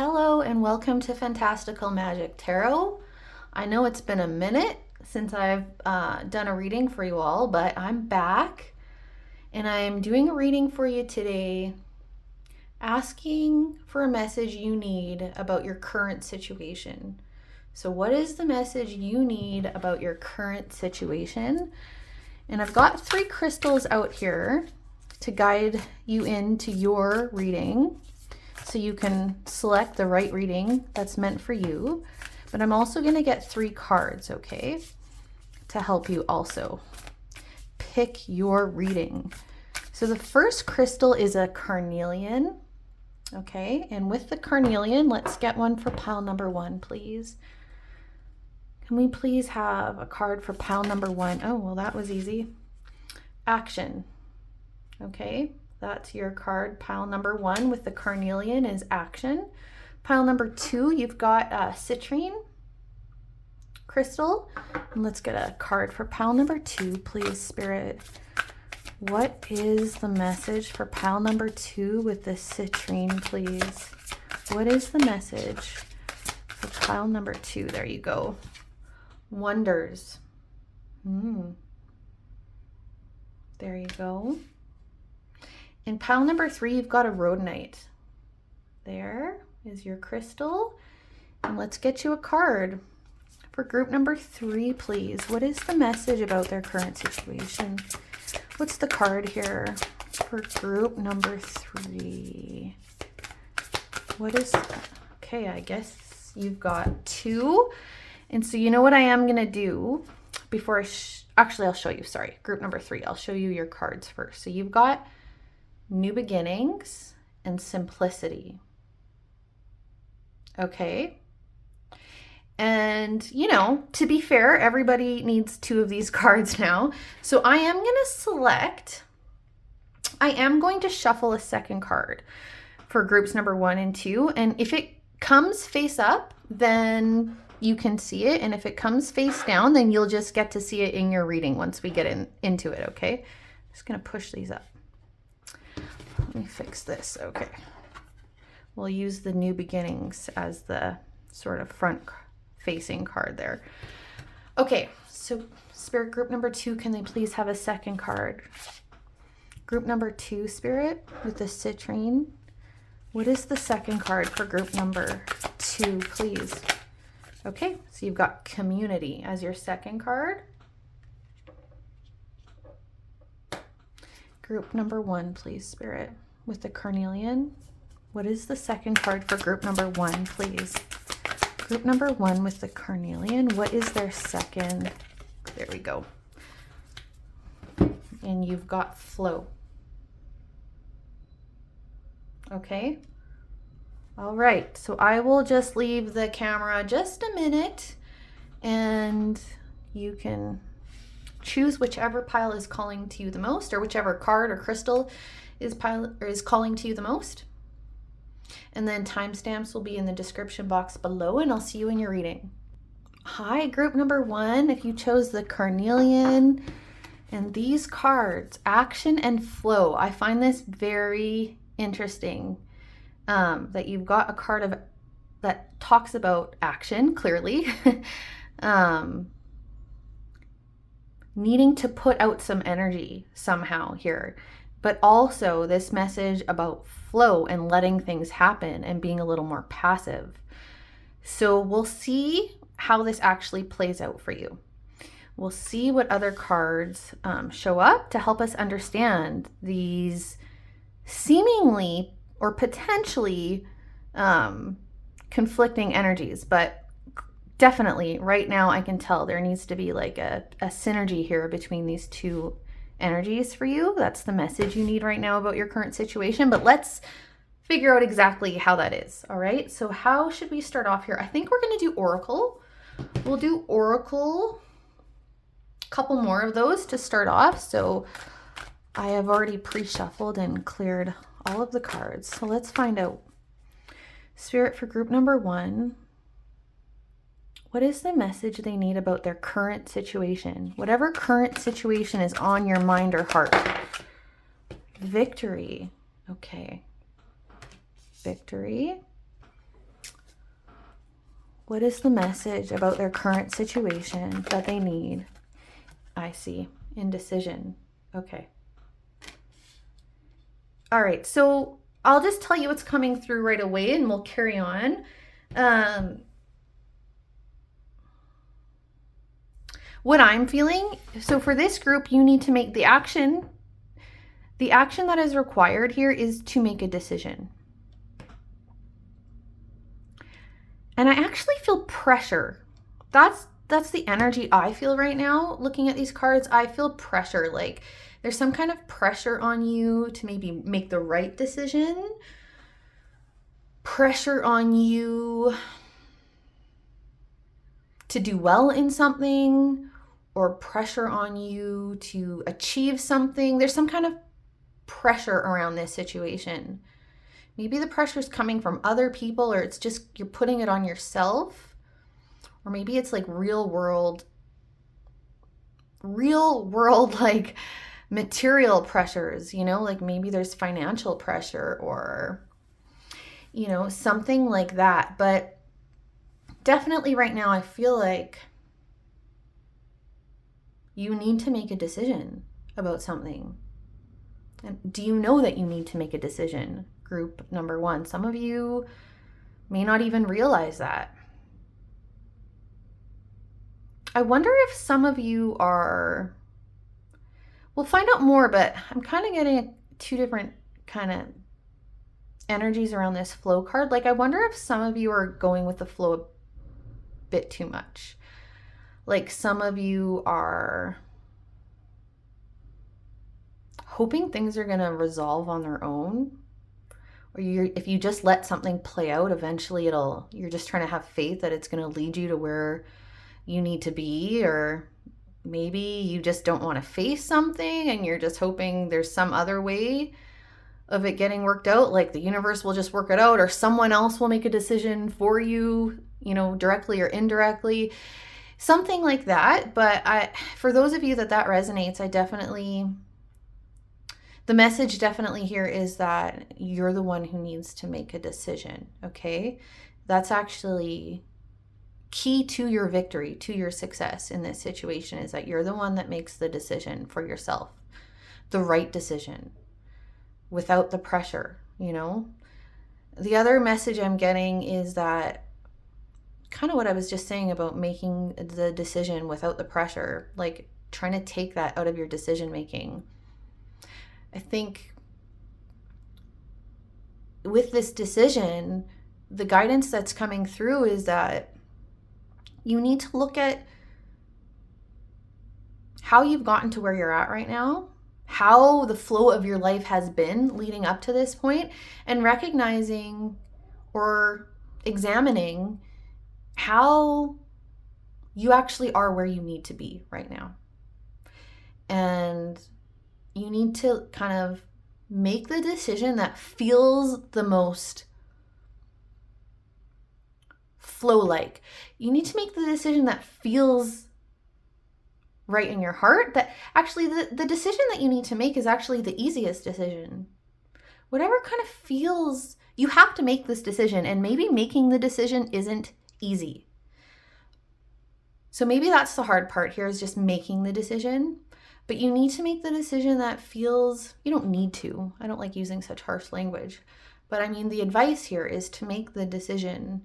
Hello and welcome to Fantastical Magic Tarot. I know it's been a minute since I've done a reading for you all, but I'm back and I'm doing a reading for you today, asking for a message you need about your current situation. So what is the message you need about your current situation? And I've got 3 crystals out here to guide you into your reading, so you can select the right reading that's meant for you. But I'm also going to get 3 cards, okay, to help you also pick your reading. So the first crystal is a carnelian, okay, and with the carnelian, let's get one for pile number 1, please. Can we please have a card for pile number 1? Oh, well, that was easy. Action, okay. That's your card. Pile number 1 with the carnelian is action. Pile number 2, you've got a citrine crystal. And let's get a card for pile number 2, please, Spirit. What is the message for pile number 2 with the citrine, please? What is the message for pile number 2? There you go. Wonders. There you go. In pile number 3, you've got a rhodonite. There is your crystal. And let's get you a card for group number 3, please. What is the message about their current situation? What's the card here for group number 3? What is that? Okay, I guess you've got 2. And so you know what I am going to do before actually, I'll show you. Sorry, group number 3. I'll show you your cards first. So you've got new beginnings and simplicity. Okay. And, you know, to be fair, everybody needs 2 of these cards now. So I am going to shuffle a second card for groups number 1 and 2. And if it comes face up, then you can see it. And if it comes face down, then you'll just get to see it in your reading once we get into it. Okay. I'm just going to push these up. Let me fix this. Okay. We'll use the new beginnings as the sort of front facing card there. Okay. So Spirit, group number 2, can they please have a second card? Group number 2, Spirit, with the citrine. What is the second card for group number 2, please? Okay. So you've got community as your second card. Group number 1, please, Spirit, with the carnelian. What is the second card for group number 1, please? Group number 1 with the carnelian. What is their second? There we go. And you've got flow. Okay. All right. So I will just leave the camera just a minute and you can choose whichever pile is calling to you the most, or whichever card or crystal is calling to you the most. And then timestamps will be in the description box below, and I'll see you in your reading. Hi, group number 1. If you chose the carnelian and these cards, action and flow, I find this very interesting, that you've got a card that talks about action, clearly. Needing to put out some energy somehow here, but also this message about flow and letting things happen and being a little more passive. So we'll see how this actually plays out for you. We'll see what other cards show up to help us understand these seemingly or potentially conflicting energies, but definitely right now I can tell there needs to be like a synergy here between these 2 energies for you. That's the message you need right now about your current situation, but let's figure out exactly how that is. All right. So how should we start off here? I think we're going to do Oracle. We'll do Oracle, a couple more of those to start off. So I have already pre-shuffled and cleared all of the cards. So let's find out. Spirit, for group number 1, what is the message they need about their current situation? Whatever current situation is on your mind or heart. Victory. Okay. Victory. What is the message about their current situation that they need? I see. Indecision. Okay. All right. So I'll just tell you what's coming through right away and we'll carry on. What I'm feeling, so for this group, you need to make the action. The action that is required here is to make a decision. And I actually feel pressure. That's the energy I feel right now. Looking at these cards, I feel pressure. Like there's some kind of pressure on you to maybe make the right decision. Pressure on you to do well in something, or pressure on you to achieve something. There's some kind of pressure around this situation. Maybe the pressure is coming from other people, or it's just you're putting it on yourself. Or maybe it's like real world like material pressures, you know, like maybe there's financial pressure or, you know, something like that. But definitely right now, I feel like you need to make a decision about something. And do you know that you need to make a decision? Group number 1. Some of you may not even realize that. I wonder if some of you are, we'll find out more, but I'm kind of getting 2 different kind of energies around this flow card. Like I wonder if some of you are going with the flow a bit too much. Like some of you are hoping things are going to resolve on their own. Or if you just let something play out, eventually you're just trying to have faith that it's going to lead you to where you need to be. Or maybe you just don't want to face something and you're just hoping there's some other way of it getting worked out. Like the universe will just work it out, or someone else will make a decision for you, you know, directly or indirectly, something like that. But for those of you that resonates, the message definitely here is that you're the one who needs to make a decision, okay? That's actually key to your victory, to your success in this situation, is that you're the one that makes the decision for yourself, the right decision, without the pressure, you know? The other message I'm getting is that kind of what I was just saying about making the decision without the pressure, like trying to take that out of your decision making. I think with this decision, the guidance that's coming through is that you need to look at how you've gotten to where you're at right now, how the flow of your life has been leading up to this point, and recognizing or examining how you actually are where you need to be right now. And you need to kind of make the decision that feels the most flow-like. You need to make the decision that feels right in your heart. That actually the decision that you need to make is actually the easiest decision. Whatever kind of feels, you have to make this decision, and maybe making the decision isn't easy. So maybe that's the hard part here, is just making the decision. But you need to make the decision that feels, you don't need to. I don't like using such harsh language. But I mean, the advice here is to make the decision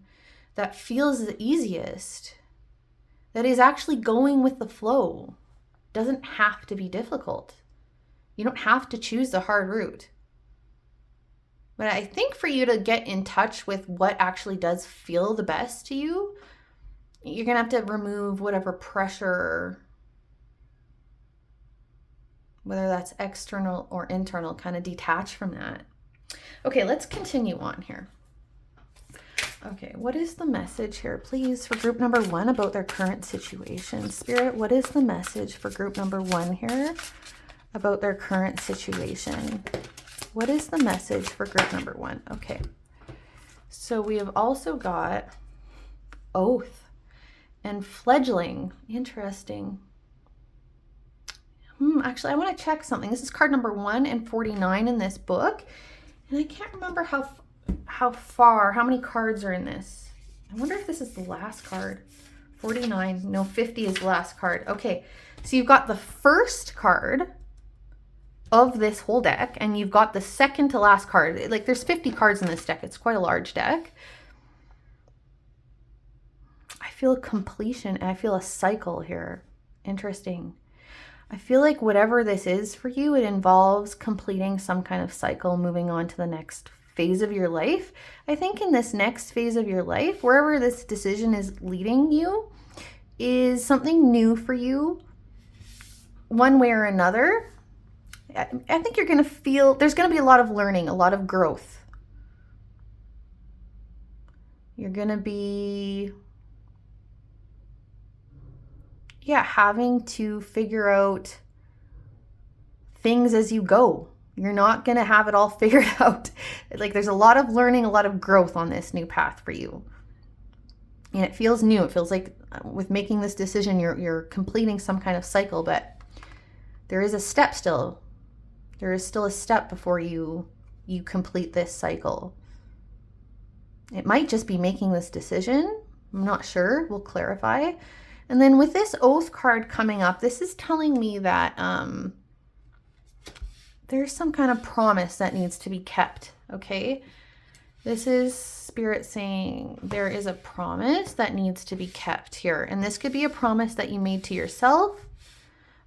that feels the easiest, that is actually going with the flow. Doesn't have to be difficult. You don't have to choose the hard route. But I think for you to get in touch with what actually does feel the best to you, you're going to have to remove whatever pressure, whether that's external or internal, kind of detach from that. Okay, let's continue on here. Okay, what is the message here, please, for group number 1 about their current situation? Spirit, what is the message for group number 1 here about their current situation? What is the message for group number 1? Okay, so we have also got oath and fledgling. Interesting. Actually, I want to check something. This is card number 1 and 49 in this book. And I can't remember how many cards are in this. I wonder if this is the last card. 49. No, 50 is the last card. Okay, so you've got the first card of this whole deck, and you've got the second to last card. Like, there's 50 cards in this deck. It's quite a large deck. I feel a completion, and I feel a cycle here. Interesting. I feel like whatever this is for you, it involves completing some kind of cycle, moving on to the next phase of your life. I think in this next phase of your life, wherever this decision is leading you, is something new for you, one way or another. I think you're going to feel, there's going to be a lot of learning, a lot of growth. You're going to be, having to figure out things as you go. You're not going to have it all figured out. Like, there's a lot of learning, a lot of growth on this new path for you. And it feels new. It feels like with making this decision, you're completing some kind of cycle, but there is a step still. There is still a step before you complete this cycle. It might just be making this decision. I'm not sure. We'll clarify. And then with this oath card coming up, this is telling me that there's some kind of promise that needs to be kept, okay? This is Spirit saying there is a promise that needs to be kept here. And this could be a promise that you made to yourself,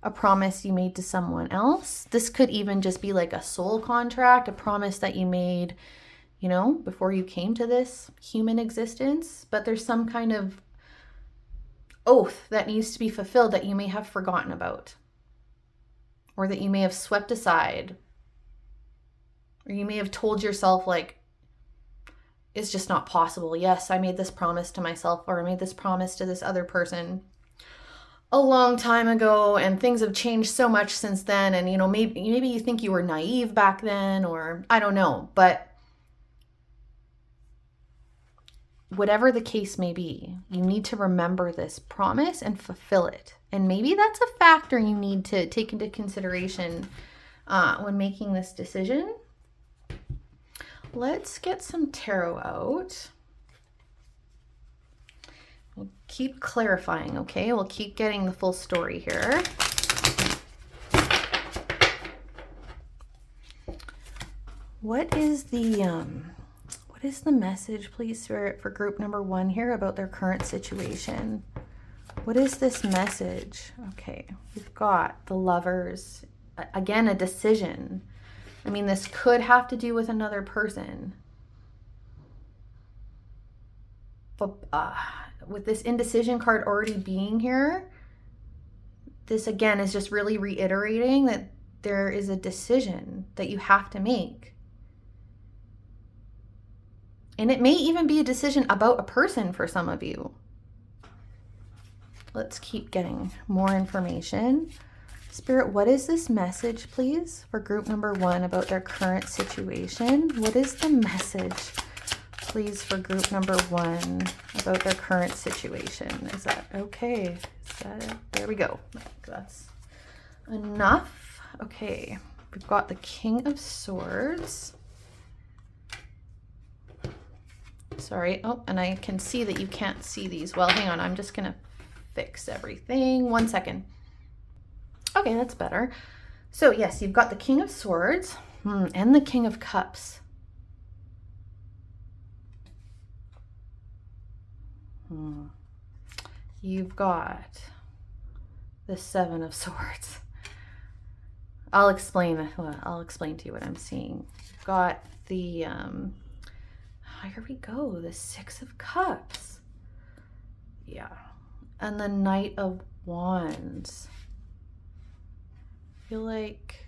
a promise you made to someone else. This could even just be like a soul contract, a promise that you made, before you came to this human existence. But there's some kind of oath that needs to be fulfilled that you may have forgotten about, or that you may have swept aside, or you may have told yourself, like, it's just not possible. Yes, I made this promise to myself, or I made this promise to this other person a long time ago, and things have changed so much since then. And, maybe you think you were naive back then, or I don't know, but whatever the case may be, you need to remember this promise and fulfill it. And maybe that's a factor you need to take into consideration when making this decision. Let's get some tarot out. We'll keep clarifying, okay? We'll keep getting the full story here. What is the message, please, for group number 1 here about their current situation? What is this message? Okay, we've got the Lovers. Again, a decision. I mean, this could have to do with another person. But with this indecision card already being here, this again is just really reiterating that there is a decision that you have to make. And it may even be a decision about a person for some of you. Let's keep getting more information. Spirit, what is this message, please, for group number 1 about their current situation? What is the message, please, for group number 1 about their current situation? Is that okay? Is that it? There we go. That's enough. Okay, we've got the King of Swords. Sorry. Oh, and I can see that you can't see these. Well, hang on. I'm just going to fix everything. 1 second. Okay, that's better. So, yes, you've got the King of Swords and the King of Cups. You've got the Seven of Swords. I'll explain to you what I'm seeing. You've got the... here we go, the Six of Cups. Yeah. And the Knight of Wands. I feel like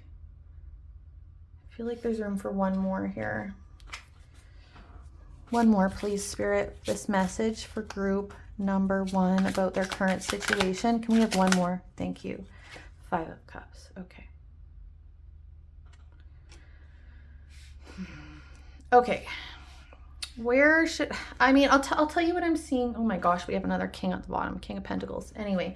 there's room for one more here. One more, please, Spirit. This message for group number 1 about their current situation. Can we have one more? Thank you. 5 of Cups. Okay. Okay. Where should, I'll tell you what I'm seeing. Oh my gosh, we have another king at the bottom, King of Pentacles. Anyway,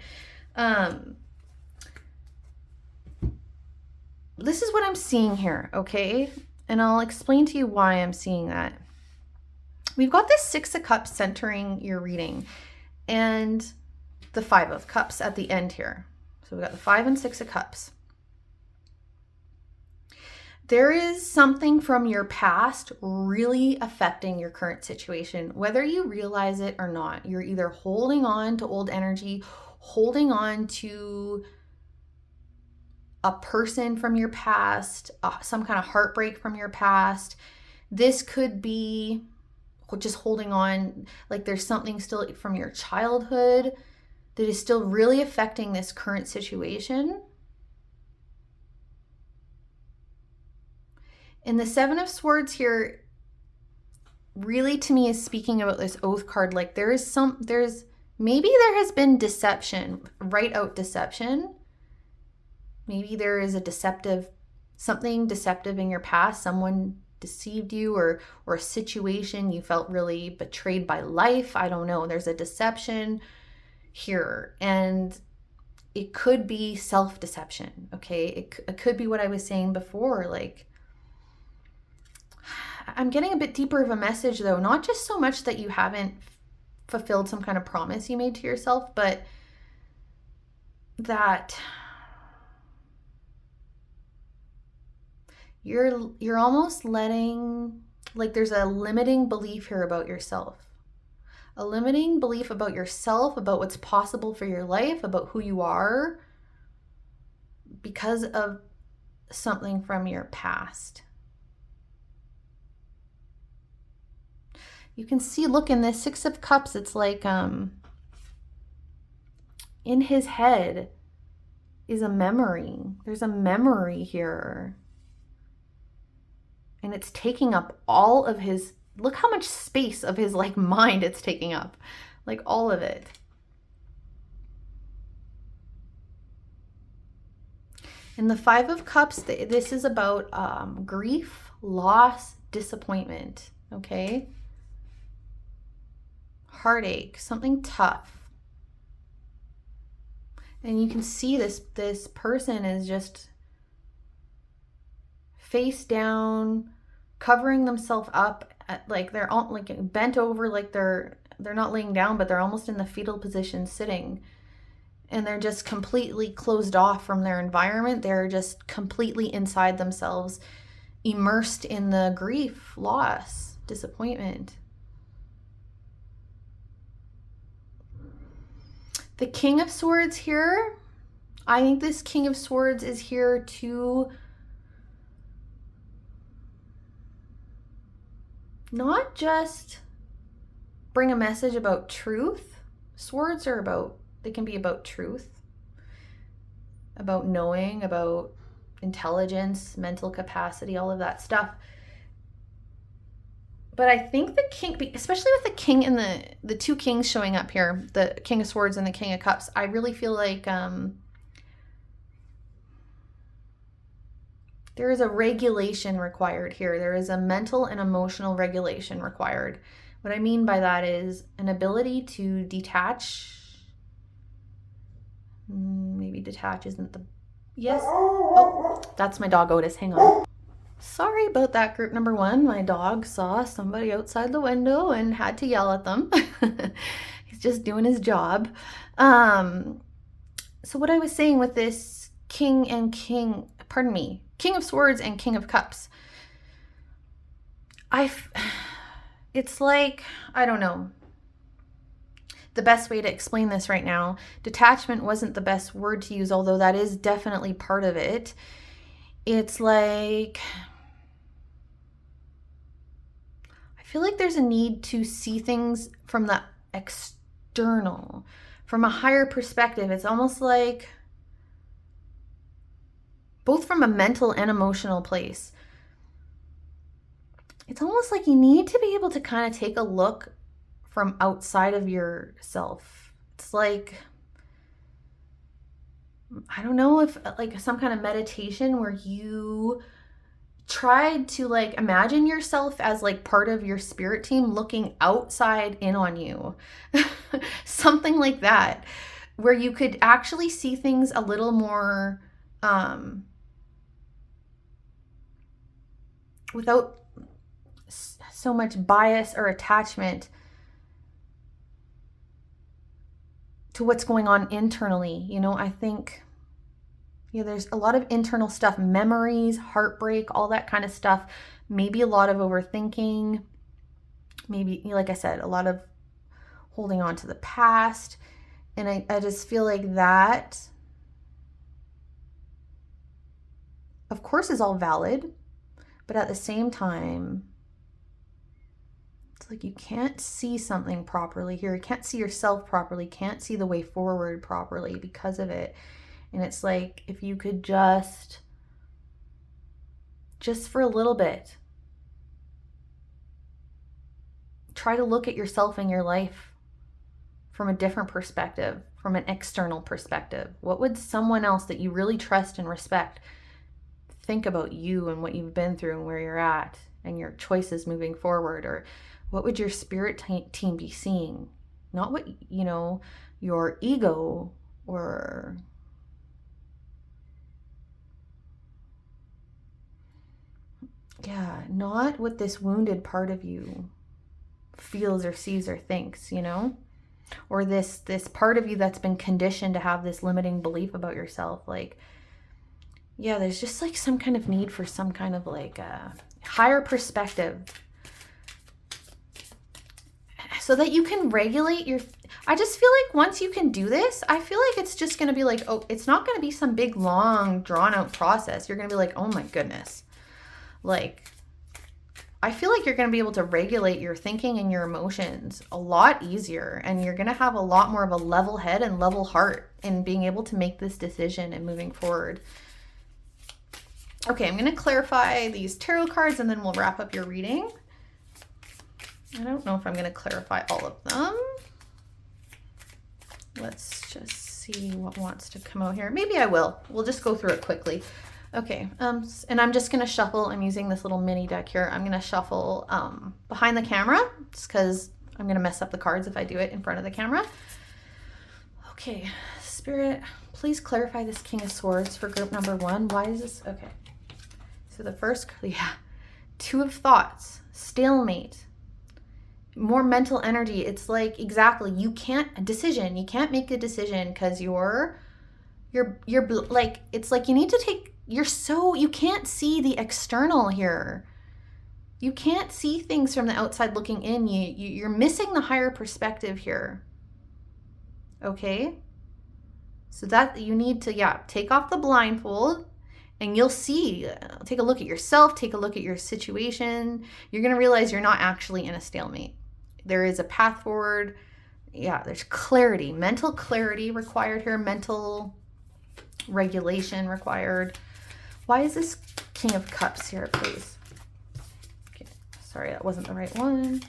this is what I'm seeing here, okay? And I'll explain to you why I'm seeing that. we've got this Six of Cups centering your reading and the Five of Cups at the end here. So we've got the Five and Six of Cups. There is something from your past really affecting your current situation, whether you realize it or not. You're either holding on to old energy, holding on to a person from your past, some kind of heartbreak from your past. This could be just holding on, like there's something still from your childhood that is still really affecting this current situation. And the Seven of Swords here really to me is speaking about this Oath card. Like maybe there has been deception, right out deception. Maybe there is something deceptive in your past. Someone deceived you or a situation you felt really betrayed by life. I don't know. There's a deception here. And it could be self-deception, okay? It could be what I was saying before, like, I'm getting a bit deeper of a message though, not just so much that you haven't fulfilled some kind of promise you made to yourself, but that you're almost letting, like there's a limiting belief here about yourself. A limiting belief about yourself, about what's possible for your life, about who you are, because of something from your past. You can see, look, in this Six of Cups, it's like in his head is a memory. There's a memory here. And it's taking up all of his, look how much space of his like mind it's taking up. Like all of it. In the Five of Cups, this is about grief, loss, disappointment, okay? Heartache, something tough. And you can see this person is just face down, covering themselves up, like they're all like bent over, like they're not laying down, but they're almost in the fetal position sitting. And they're just completely closed off from their environment. They're just completely inside themselves, immersed in the grief, loss, disappointment. The King of Swords here, I think this King of Swords is here to not just bring a message about truth. Swords are they can be about truth, about knowing, about intelligence, mental capacity, all of that stuff. But I think the king, especially with the king and the two kings showing up here, the King of Swords and the King of Cups, I really feel like there is a regulation required here. There is a mental and emotional regulation required. What I mean by that is an ability to detach. Maybe detach isn't the... Yes. Oh, that's my dog Otis. Hang on. Sorry about that, group number one. My dog saw somebody outside the window and had to yell at them. He's just doing his job. So what I was saying with this King of Swords and King of Cups, it's like, I don't know the best way to explain this right now. Detachment wasn't the best word to use, although that is definitely part of it. It's like, I feel like there's a need to see things from the external, from a higher perspective. It's almost like both from a mental and emotional place. It's almost like you need to be able to kind of take a look from outside of yourself. It's like, I don't know if like some kind of meditation where you tried to like imagine yourself as like part of your spirit team looking outside in on you. Something like that, where you could actually see things a little more without so much bias or attachment to what's going on internally. You know, I think, there's a lot of internal stuff, memories, heartbreak, all that kind of stuff. Maybe a lot of overthinking. Maybe, like I said, a lot of holding on to the past. And I just feel like that, of course, is all valid. But at the same time, it's like you can't see something properly here. You can't see yourself properly. Can't see the way forward properly because of it. And it's like, if you could just for a little bit, try to look at yourself and your life from a different perspective, from an external perspective. What would someone else that you really trust and respect think about you and what you've been through and where you're at and your choices moving forward? Or what would your spirit team be seeing? Not what, your ego or not what this wounded part of you feels or sees or thinks, or this part of you that's been conditioned to have this limiting belief about yourself. Like, there's just like some kind of need for some kind of like a higher perspective so that you can regulate I just feel like once you can do this, I feel like it's just going to be like, it's not going to be some big, long, drawn out process. You're going to be like, oh my goodness. Like, I feel like you're going to be able to regulate your thinking and your emotions a lot easier. And you're going to have a lot more of a level head and level heart in being able to make this decision and moving forward. Okay, I'm going to clarify these tarot cards and then we'll wrap up your reading. I don't know if I'm going to clarify all of them. Let's just see what wants to come out here. Maybe I will. We'll just go through it quickly. Okay, and I'm just going to shuffle. I'm using this little mini deck here. I'm going to shuffle behind the camera just because I'm going to mess up the cards if I do it in front of the camera. Okay, Spirit, please clarify this King of Swords for group number 1. Why is this? Okay, so the first, Two of Thoughts, stalemate, more mental energy. It's like, exactly, you can't make a decision because you're like, it's like you need to take, you can't see the external here. You can't see things from the outside looking in. You're missing the higher perspective here. Okay? So that you need to, take off the blindfold and you'll see, take a look at yourself, take a look at your situation. You're going to realize you're not actually in a stalemate. There is a path forward. There's clarity, mental clarity required here, mental regulation required. Why is this King of Cups here, please? Okay, sorry, that wasn't the right one.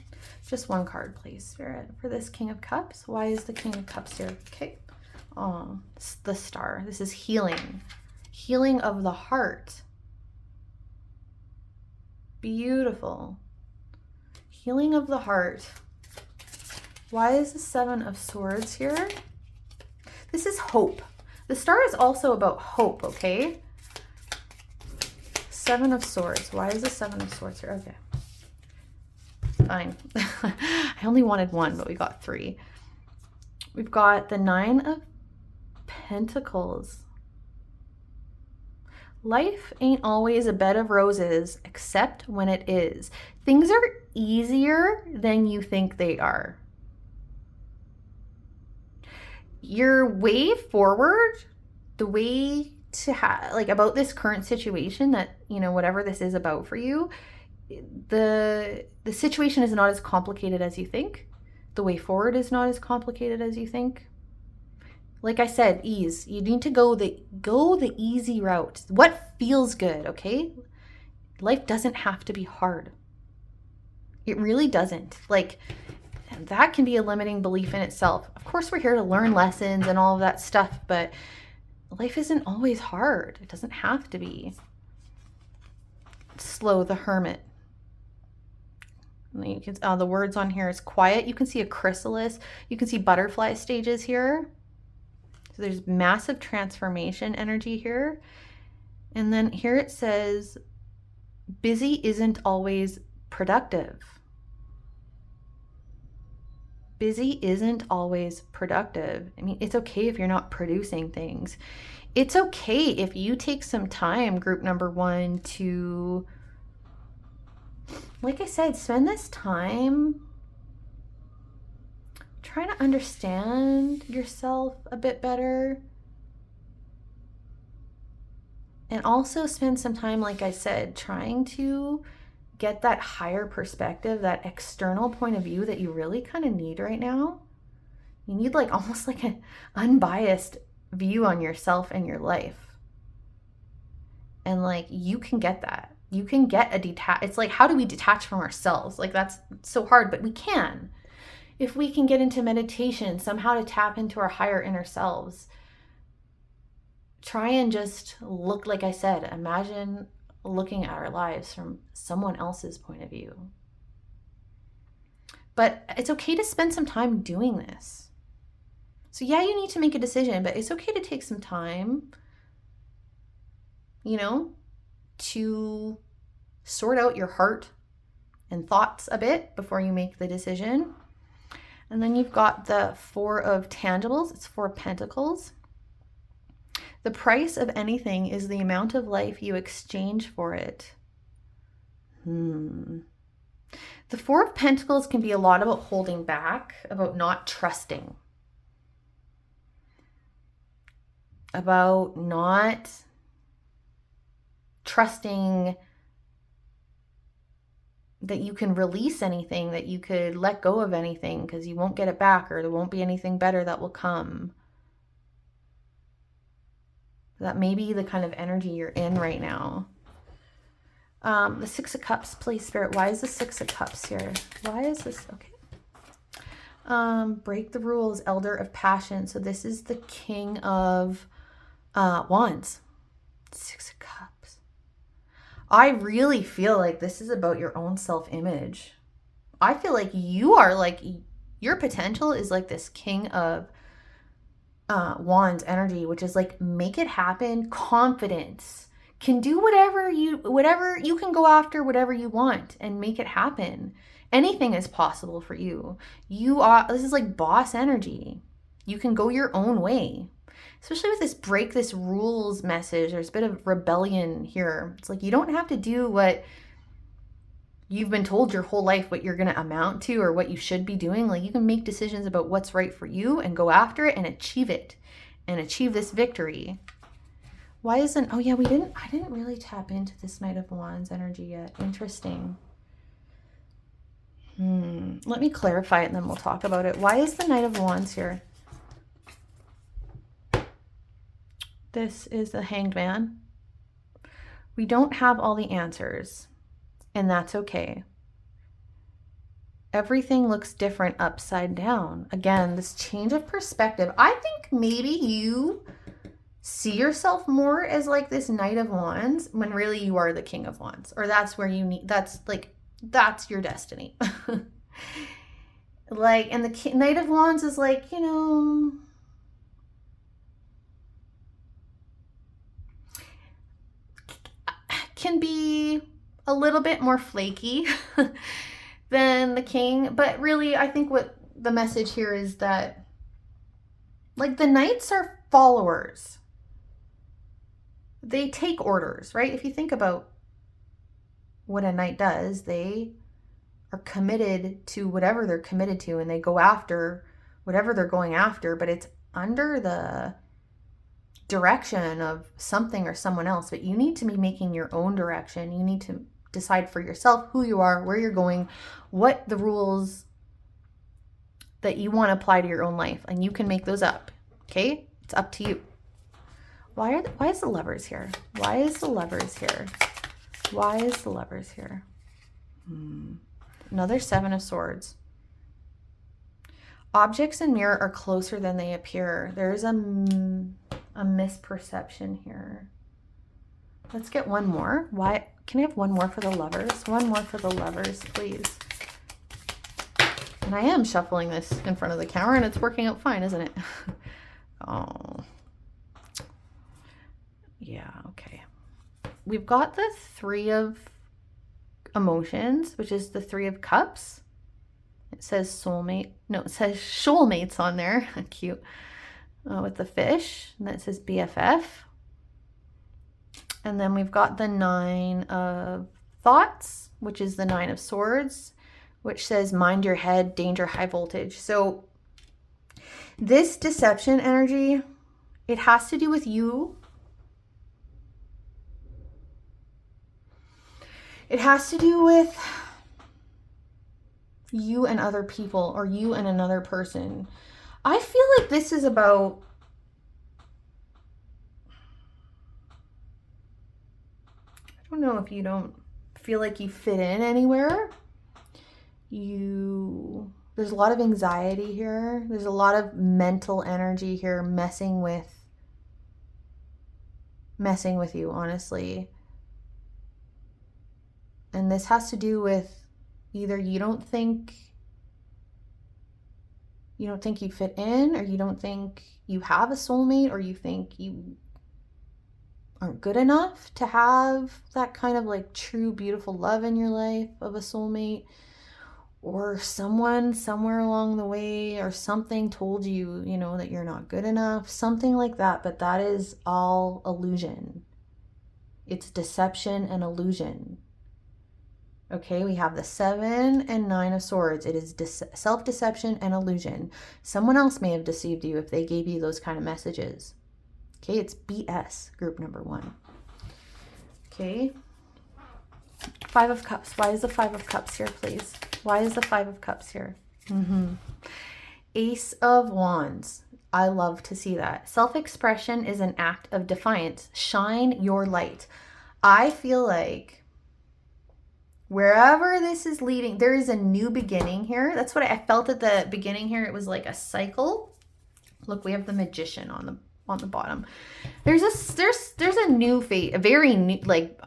Just one card, please, Spirit, for this King of Cups. Why is the King of Cups here? Okay. Oh, the Star. This is healing. Healing of the heart. Beautiful. Healing of the heart. Why is the Seven of Swords here? This is hope. The Star is also about hope, okay? Seven of Swords. Why is the Seven of Swords here? Okay. Fine. I only wanted one, but we got 3. We've got the 9 of Pentacles. Life ain't always a bed of roses, except when it is. Things are easier than you think they are. Your way forward, the way to about this current situation that, whatever this is about for you, the situation is not as complicated as you think. The way forward is not as complicated as you think. Like I said, ease. You need to go the easy route. What feels good, okay? Life doesn't have to be hard. It really doesn't. Like, that can be a limiting belief in itself. Of course, we're here to learn lessons and all of that stuff, but life isn't always hard. It doesn't have to be. Slow, the Hermit. And you can, the words on here is quiet. You can see a chrysalis. You can see butterfly stages here. So there's massive transformation energy here. And then here it says, busy isn't always productive. busy isn't always productive. I mean, it's okay if you're not producing things. It's okay if you take some time, group number 1, to, like I said, spend this time trying to understand yourself a bit better. And also spend some time, like I said, trying to get that higher perspective, that external point of view that you really kind of need right now. You need like almost like an unbiased view on yourself and your life. And like you can get that. You can get it's like, how do we detach from ourselves? Like that's so hard, but we can. If we can get into meditation, somehow to tap into our higher inner selves. Try and just look, like I said, imagine looking at our lives from someone else's point of view. But it's okay to spend some time doing this. So yeah, you need to make a decision, but it's okay to take some time, to sort out your heart and thoughts a bit before you make the decision. And then you've got the 4 of Tangibles. It's 4 of Pentacles. The price of anything is the amount of life you exchange for it. The 4 of Pentacles can be a lot about holding back, about not trusting, about not trusting that you can release anything, that you could let go of anything because you won't get it back, or there won't be anything better that will come. That may be the kind of energy you're in right now. The 6 of Cups, please, Spirit. Why is the 6 of Cups here? Why is this? Okay. Break the rules, Elder of Passion. So this is the King of Wands. 6 of Cups. I really feel like this is about your own self-image. I feel like you are like, your potential is like this King of Wands energy, which is like, make it happen, confidence, can do whatever you can go after, whatever you want and make it happen. Anything is possible for you. This is like boss energy. You can go your own way. Especially with this break this rules message, there's a bit of rebellion here. It's like, you don't have to do what you've been told your whole life, what you're going to amount to or what you should be doing. Like, you can make decisions about what's right for you and go after it and achieve this victory. Why isn't, oh yeah, I didn't really tap into this Knight of Wands energy yet. Interesting. Let me clarify it and then we'll talk about it. Why is the Knight of Wands here? This is the Hanged Man. We don't have all the answers, and that's okay. Everything looks different upside down. Again, this change of perspective. I think maybe you see yourself more as like this Knight of Wands when really you are the King of Wands, or that's where that's your destiny. Like, and the Knight of Wands is like, can be a little bit more flaky than the King. But really, I think what the message here is that, like, the Knights are followers. They take orders, right? If you think about what a Knight does, they are committed to whatever they're committed to, and they go after whatever they're going after, but it's under the direction of something or someone else. But you need to be making your own direction. You need to decide for yourself who you are, where you're going, what the rules that you want to apply to your own life, and you can make those up. Okay? It's up to you. Why is the Lovers here? Why is the Lovers here? Why is the Lovers here? Another 7 of Swords. Objects in mirror are closer than they appear. There's a misperception here. Let's get one more. Why? Can I have one more for the Lovers? One more for the Lovers, please. And I am shuffling this in front of the camera, and it's working out fine, isn't it? Oh. Yeah, okay. We've got the 3 of Emotions, which is the 3 of Cups. It says soulmate. No, it says shoalmates on there. Cute. With the fish. And that says BFF. And then we've got the 9 of thoughts, which is the 9 of swords, which says mind your head, danger, high voltage. So this deception energy, it has to do with you. It has to do with you and other people, or you and another person. I feel like this is about I don't know if you don't feel like you fit in anywhere. There's a lot of anxiety here. There's a lot of mental energy here messing with you, honestly. And this has to do with either you don't think you fit in, or you don't think you have a soulmate, or you think you aren't good enough to have that kind of like true, beautiful love in your life of a soulmate, or someone somewhere along the way or something told you, that you're not good enough, something like that. But that is all illusion. It's deception and illusion. Okay, we have the 7 and 9 of swords. It is self-deception and illusion. Someone else may have deceived you if they gave you those kind of messages. Okay, it's BS, group number 1. Okay. 5 of Cups. Why is the 5 of Cups here, please? Why is the 5 of Cups here? Ace of Wands. I love to see that. Self-expression is an act of defiance. Shine your light. I feel like wherever this is leading, there is a new beginning here. That's what I felt at the beginning here. It was like a cycle. Look, we have the Magician on the bottom. There's a new phase, a very new, like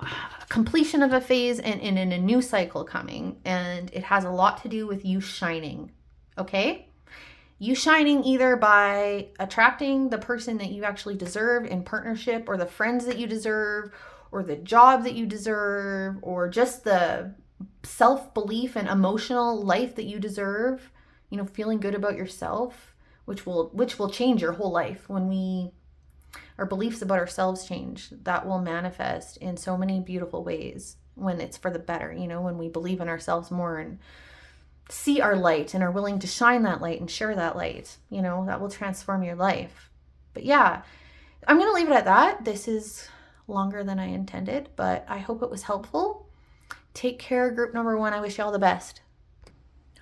completion of a phase, and in a new cycle coming, and it has a lot to do with you shining. Okay, you shining either by attracting the person that you actually deserve in partnership, or the friends that you deserve, or the job that you deserve, or just the self-belief and emotional life that you deserve, feeling good about yourself, which will change your whole life. When our beliefs about ourselves change, that will manifest in so many beautiful ways when it's for the better, when we believe in ourselves more and see our light and are willing to shine that light and share that light, that will transform your life. But yeah, I'm going to leave it at that. This is longer than I intended, but I hope it was helpful. Take care, group number 1. I wish you all the best.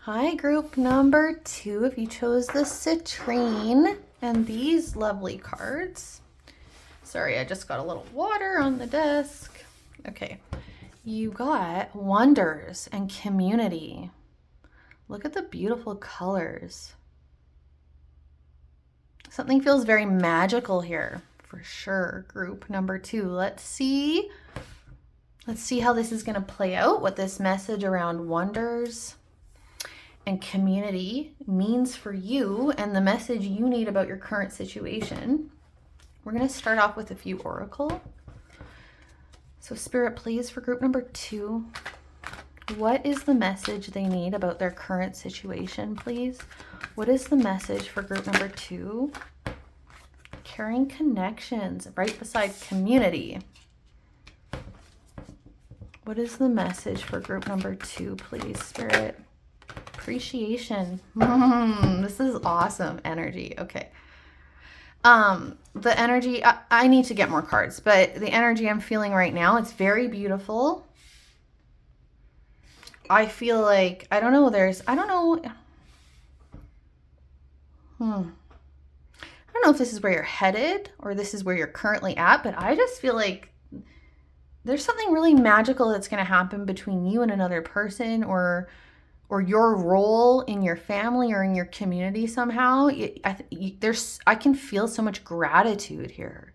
Hi, group number 2. If you chose the citrine and these lovely cards. Sorry, I just got a little water on the desk. Okay, you got wonders and community. Look at the beautiful colors. Something feels very magical here. For sure, group number 2. Let's see how this is going to play out, what this message around wonders and community means for you, and the message you need about your current situation. We're going to start off with a few oracle. So Spirit, please, for group number 2, what is the message they need about their current situation, please? What is the message for group number 2? Caring connections, right beside community. What is the message for group number 2, please, Spirit? Appreciation. This is awesome energy. Okay. The energy, I need to get more cards, but the energy I'm feeling right now, it's very beautiful. I feel like, I don't know if this is where you're headed or this is where you're currently at, but I just feel like there's something really magical that's going to happen between you and another person, or your role in your family or in your community somehow. I can feel so much gratitude here.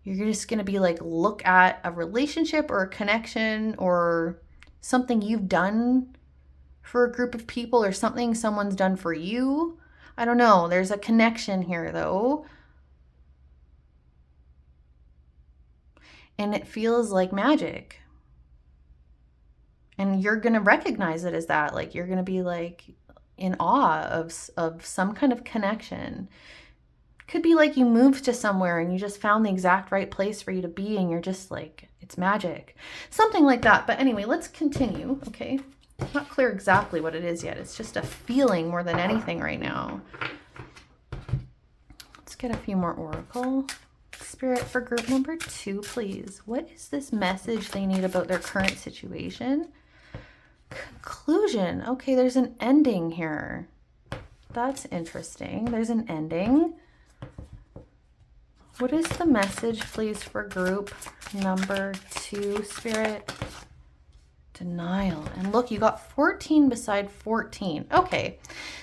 You're just going to be like, look at a relationship or a connection or something you've done for a group of people, or something someone's done for you. I don't know. There's a connection here though. And it feels like magic. And you're going to recognize it as that. Like, you're going to be like in awe of some kind of connection. Could be like you moved to somewhere and you just found the exact right place for you to be, and you're just like, it's magic. Something like that. But anyway, let's continue, okay? It's not clear exactly what it is yet. It's just a feeling more than anything right now. Let's get a few more oracle. Spirit, for group number 2, please. What is this message they need about their current situation? Conclusion. Okay, there's an ending here. That's interesting. There's an ending. What is the message, please, for group number 2, Spirit? Denial. And look, you got 14 beside 14. Okay,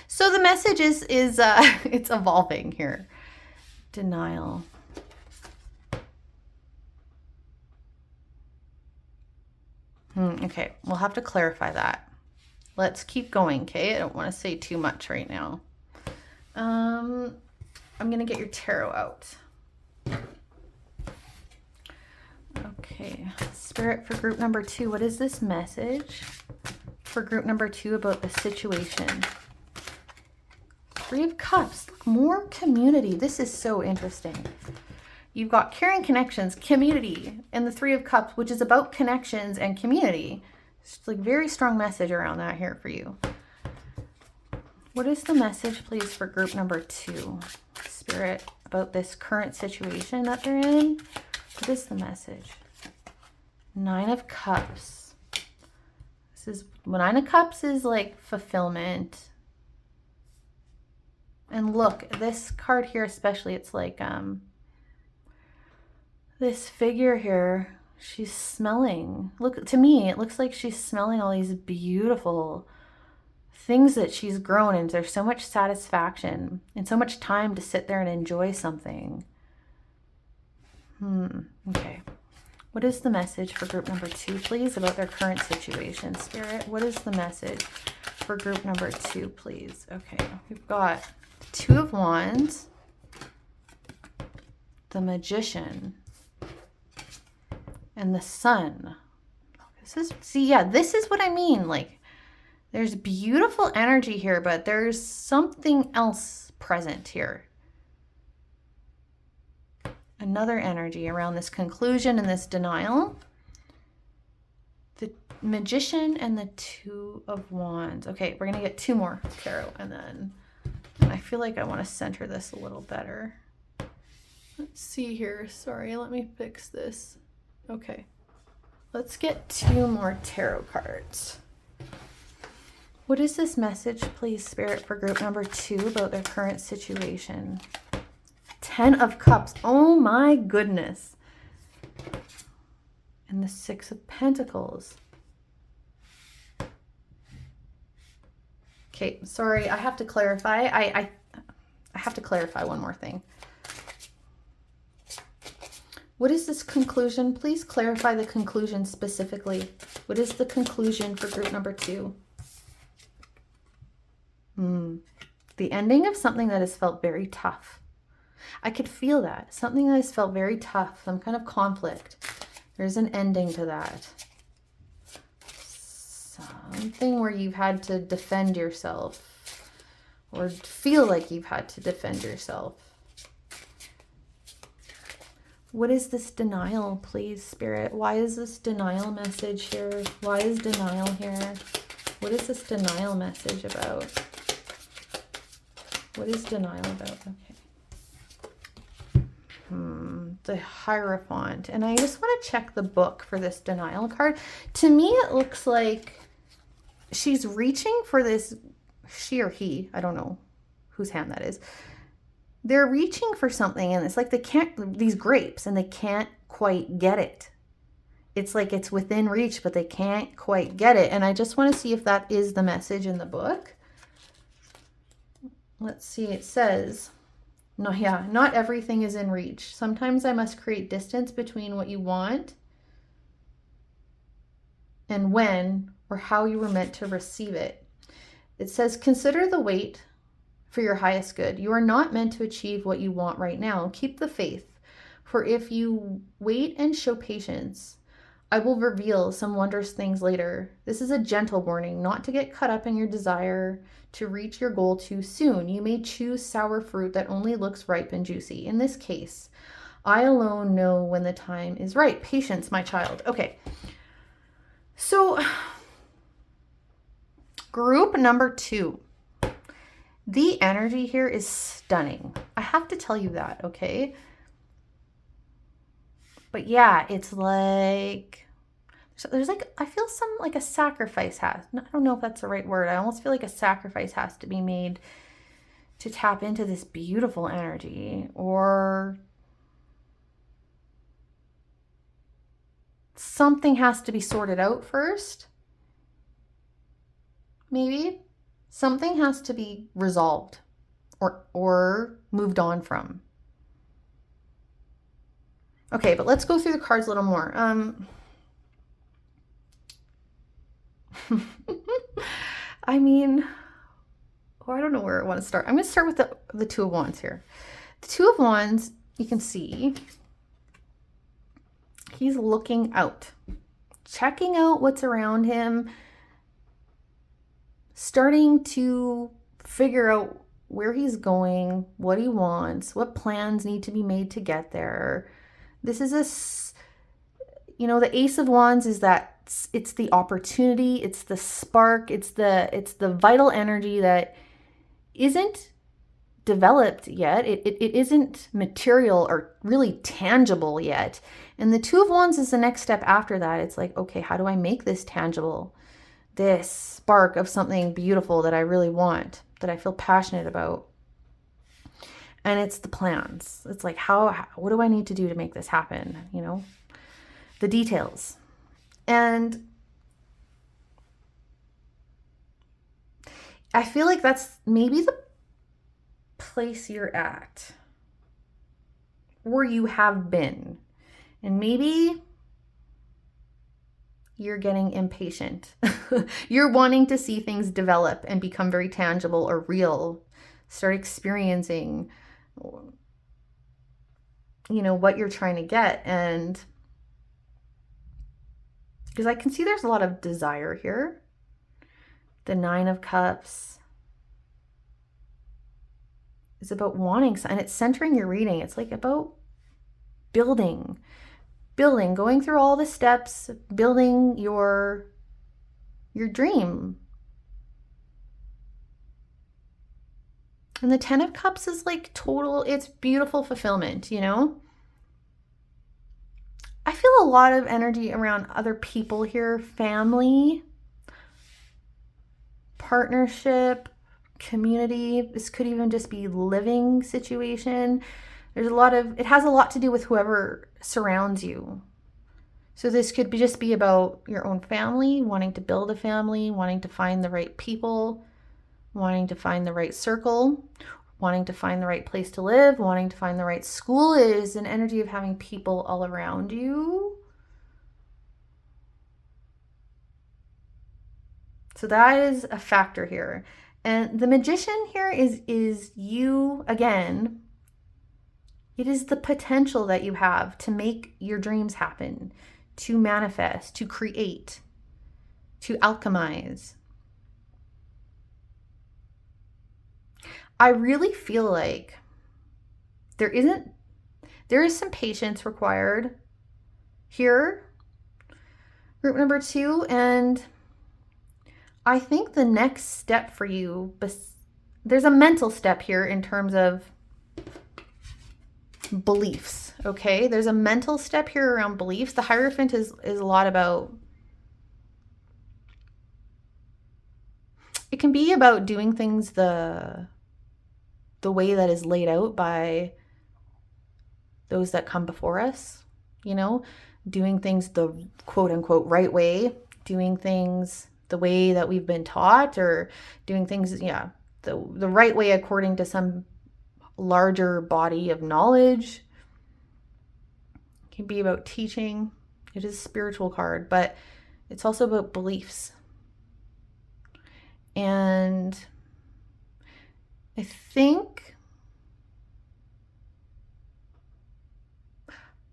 so the message is it's evolving here. Denial. Okay, we'll have to clarify that. Let's keep going, okay? I don't want to say too much right now. I'm going to get your tarot out. Okay, Spirit, for group number 2, what is this message for group number 2 about the situation? 3 of Cups. Look, more community. This is so interesting. You've got caring connections, community, and the 3 of Cups, which is about connections and community. It's like very strong message around that here for you. What is the message, please, for group number 2, Spirit, about this current situation that they're in? What is the message? 9 of Cups. This is 9 of Cups is like fulfillment. And look, this card here especially, it's like this figure here, she's smelling. Look, to me, it looks like she's smelling all these beautiful things that she's grown, and there's so much satisfaction and so much time to sit there and enjoy something. Okay. What is the message for group number 2, please, about their current situation, Spirit? What is the message for group number 2, please? Okay, we've got 2 of Wands, the Magician, and the Sun. This is what I mean. Like, there's beautiful energy here, but there's something else present here. Another energy around this conclusion and this denial. The Magician and the 2 of Wands. Okay, we're going to get 2 more tarot, and then I feel like I want to center this a little better. Let's see here. Sorry, let me fix this. Okay, let's get 2 more tarot cards. What is this message, please, Spirit, for group number 2 about their current situation? 10 of Cups. Oh my goodness. And the 6 of Pentacles. Okay, sorry, I have to clarify. I have to clarify one more thing. What is this conclusion? Please clarify the conclusion specifically. What is the conclusion for group number 2? The ending of something that has felt very tough. I could feel that. Something that has felt very tough, some kind of conflict. There's an ending to that. Something where you've had to defend yourself, or feel like you've had to defend yourself. What is this denial, please, Spirit? Why is this denial message here? Why is denial here? What is this denial message about? What is denial about? Okay. The Hierophant. And I just want to check the book for this denial card. To me, it looks like she's reaching for this, she or he, I don't know whose hand that is. They're reaching for something, and it's like they can't, these grapes, and they can't quite get it. It's like it's within reach, but they can't quite get it. And I just want to see if that is the message in the book. Let's see, it says, no, yeah, not everything is in reach. Sometimes I must create distance between what you want and when or how you were meant to receive it. It says, consider the wait for your highest good. You are not meant to achieve what you want right now. Keep the faith, for if you wait and show patience, I will reveal some wondrous things later. This is a gentle warning not to get caught up in your desire to reach your goal too soon. You may choose sour fruit that only looks ripe and juicy. In this case, I alone know when the time is right. Patience, my child. Okay. So, group number 2. The energy here is stunning. I have to tell you that, okay? But yeah, it's like, so there's like, I feel some like a sacrifice has, I don't know if that's the right word. I almost feel like a sacrifice has to be made to tap into this beautiful energy, or something has to be sorted out first. Maybe something has to be resolved or moved on from. Okay, but let's go through the cards a little more. I mean, I don't know where I want to start. I'm going to start with the Two of Wands here. The Two of Wands, you can see, he's looking out, checking out what's around him, starting to figure out where he's going, what he wants, what plans need to be made to get there. This is the Ace of Wands is that it's the opportunity, it's the spark, it's the vital energy that isn't developed yet. It isn't material or really tangible yet. And the Two of Wands is the next step after that. It's like, okay, how do I make this tangible? This spark of something beautiful that I really want, that I feel passionate about. And it's the plans. It's like, what do I need to do to make this happen? The details. And I feel like that's maybe the place you're at, or you have been. And maybe you're getting impatient. You're wanting to see things develop and become very tangible or real. Start experiencing, what you're trying to get. And because I can see there's a lot of desire here. The Nine of Cups is about wanting, and it's centering your reading. It's like about building, going through all the steps, building your dream. And the Ten of Cups is like it's beautiful fulfillment, I feel a lot of energy around other people here, family, partnership, community. This could even just be living situation. It has a lot to do with whoever surrounds you. So this could just be about your own family, wanting to build a family, wanting to find the right people, wanting to find the right circle, wanting to find the right place to live, wanting to find the right school. It is an energy of having people all around you. So that is a factor here. And the Magician here is you again. It is the potential that you have to make your dreams happen, to manifest, to create, to alchemize. I really feel like there is some patience required here, group number 2. And I think the next step for you, there's a mental step here in terms of beliefs, okay? There's a mental step here around beliefs. The Hierophant is a lot about, it can be about doing things the way that is laid out by those that come before us, doing things the quote unquote right way, doing things the way that we've been taught, or doing things, the right way according to some larger body of knowledge. It can be about teaching. It is a spiritual card, but it's also about beliefs. And I think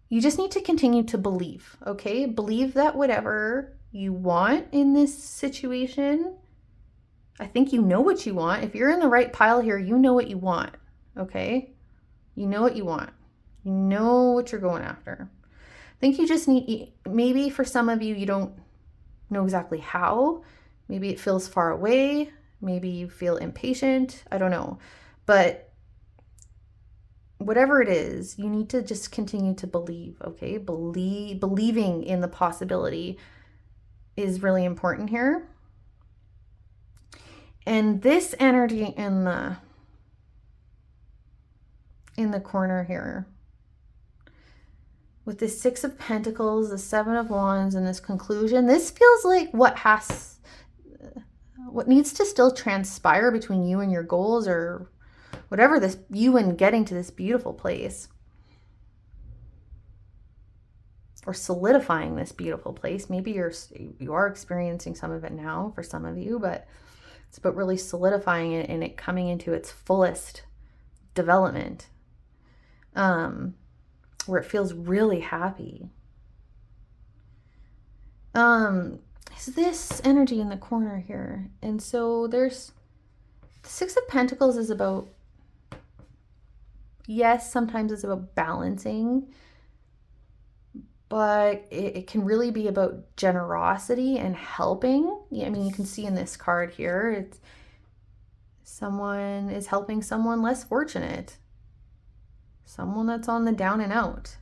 you just need to continue to believe, okay? Believe that whatever you want in this situation, I think you know what you want. If you're in the right pile here, you know what you want, okay? You know what you want. You know what you're going after. I think you just need, maybe for some of you, you don't know exactly how. Maybe it feels far away. Maybe you feel impatient. I don't know. But whatever it is, you need to just continue to believe, okay? Believing in the possibility is really important here. And this energy in the corner here, with the Six of Pentacles, the Seven of Wands, and this conclusion, this feels like what needs to still transpire between you and your goals, or whatever, this you and getting to this beautiful place, or solidifying this beautiful place. Maybe you are experiencing some of it now for some of you, but it's about really solidifying it and it coming into its fullest development, where it feels really happy. Is this energy in the corner here? And so there's the Six of Pentacles is about, yes, sometimes it's about balancing, but it can really be about generosity and helping. I mean, you can see in this card here, it's someone is helping someone less fortunate, someone that's on the down and out.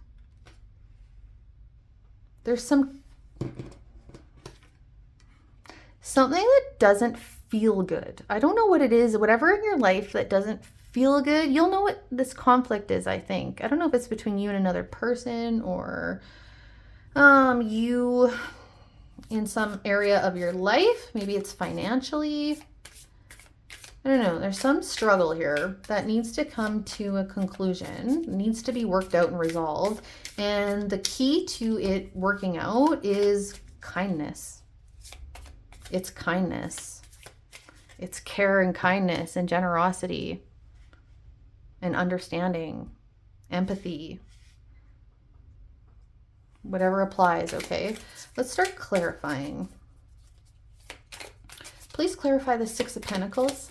There's something that doesn't feel good. I don't know what it is, whatever in your life that doesn't feel good. You'll know what this conflict is, I think. I don't know if it's between you and another person, or you in some area of your life. Maybe it's financially. I don't know. There's some struggle here that needs to come to a conclusion, needs to be worked out and resolved. And the key to it working out is kindness. It's kindness. It's care and kindness and generosity and understanding, empathy, whatever applies, okay? Let's start clarifying. Please clarify the Six of Pentacles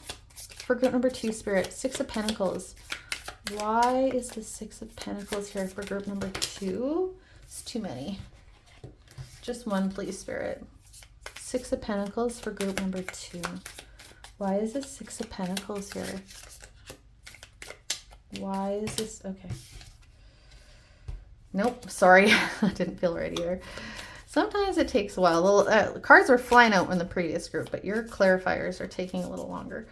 for group number 2, Spirit. Six of Pentacles. Why is the Six of Pentacles here for group number 2? It's too many. Just one, please, Spirit. Six of Pentacles for group number 2. Why is the Six of Pentacles here? Why is this? Okay. Nope, sorry. I didn't feel right either. Sometimes it takes a while. The cards were flying out in the previous group, but your clarifiers are taking a little longer.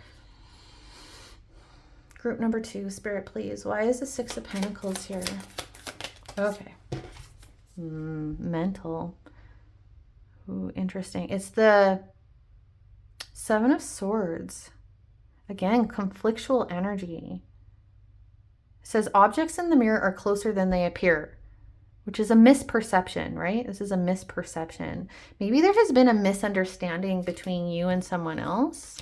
Group number 2, Spirit, please. Why is the Six of Pentacles here? Okay. Mental. Ooh, interesting. It's the Seven of Swords. Again, conflictual energy. It says objects in the mirror are closer than they appear, which is a misperception, right? This is a misperception. Maybe there has been a misunderstanding between you and someone else,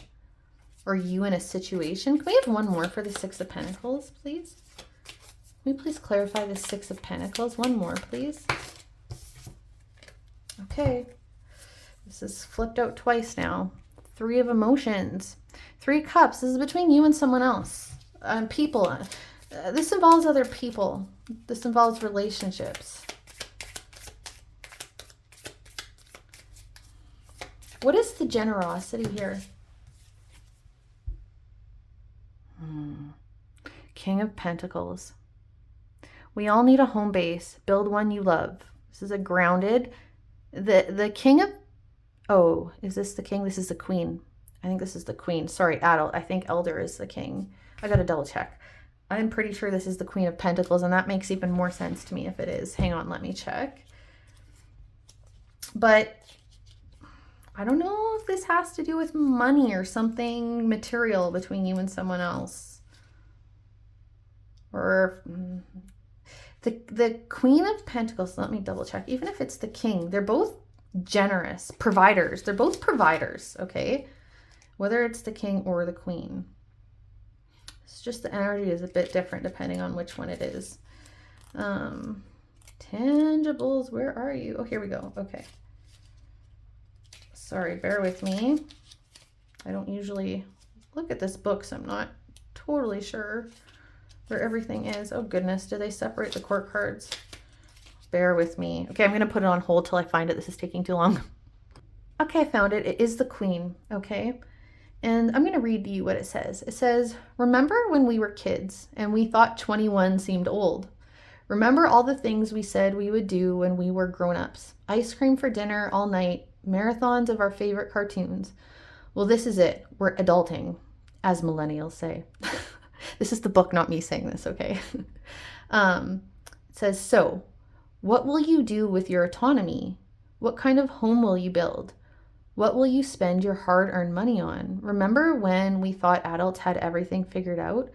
or you in a situation. Can we have one more for the Six of Pentacles, please? Can we please clarify the Six of Pentacles? One more, please. Okay. This is flipped out twice now. Three of Emotions. Three Cups. This is between you and someone else. People. This involves other people. This involves relationships. What is the generosity here? King of Pentacles. We all need a home base. Build one you love. This is a grounded. The King of... Oh, is this the King? This is the Queen. I think this is the Queen. Sorry, adult. I think Elder is the King. I gotta double check. I'm pretty sure this is the Queen of Pentacles, and that makes even more sense to me if it is. Hang on, let me check. But I don't know if this has to do with money or something material between you and someone else. Or the Queen of Pentacles, let me double check. Even if it's the King, they're both generous providers. They're both providers, okay? Whether it's the King or the Queen. It's just the energy is a bit different depending on which one it is. 10 Tangibles, where are you? Oh, here we go. Okay. Sorry, bear with me. I don't usually look at this book, so I'm not totally sure where everything is. Oh goodness, did they separate the court cards? Bear with me. Okay, I'm going to put it on hold till I find it. This is taking too long. Okay, I found it. It is the Queen, okay? And I'm going to read to you what it says. It says, remember when we were kids and we thought 21 seemed old? Remember all the things we said we would do when we were grown-ups? Ice cream for dinner all night, marathons of our favorite cartoons. Well, this is it. We're adulting, as millennials say. This is the book, not me saying this, okay? It says, so, what will you do with your autonomy? What kind of home will you build? What will you spend your hard-earned money on? Remember when we thought adults had everything figured out?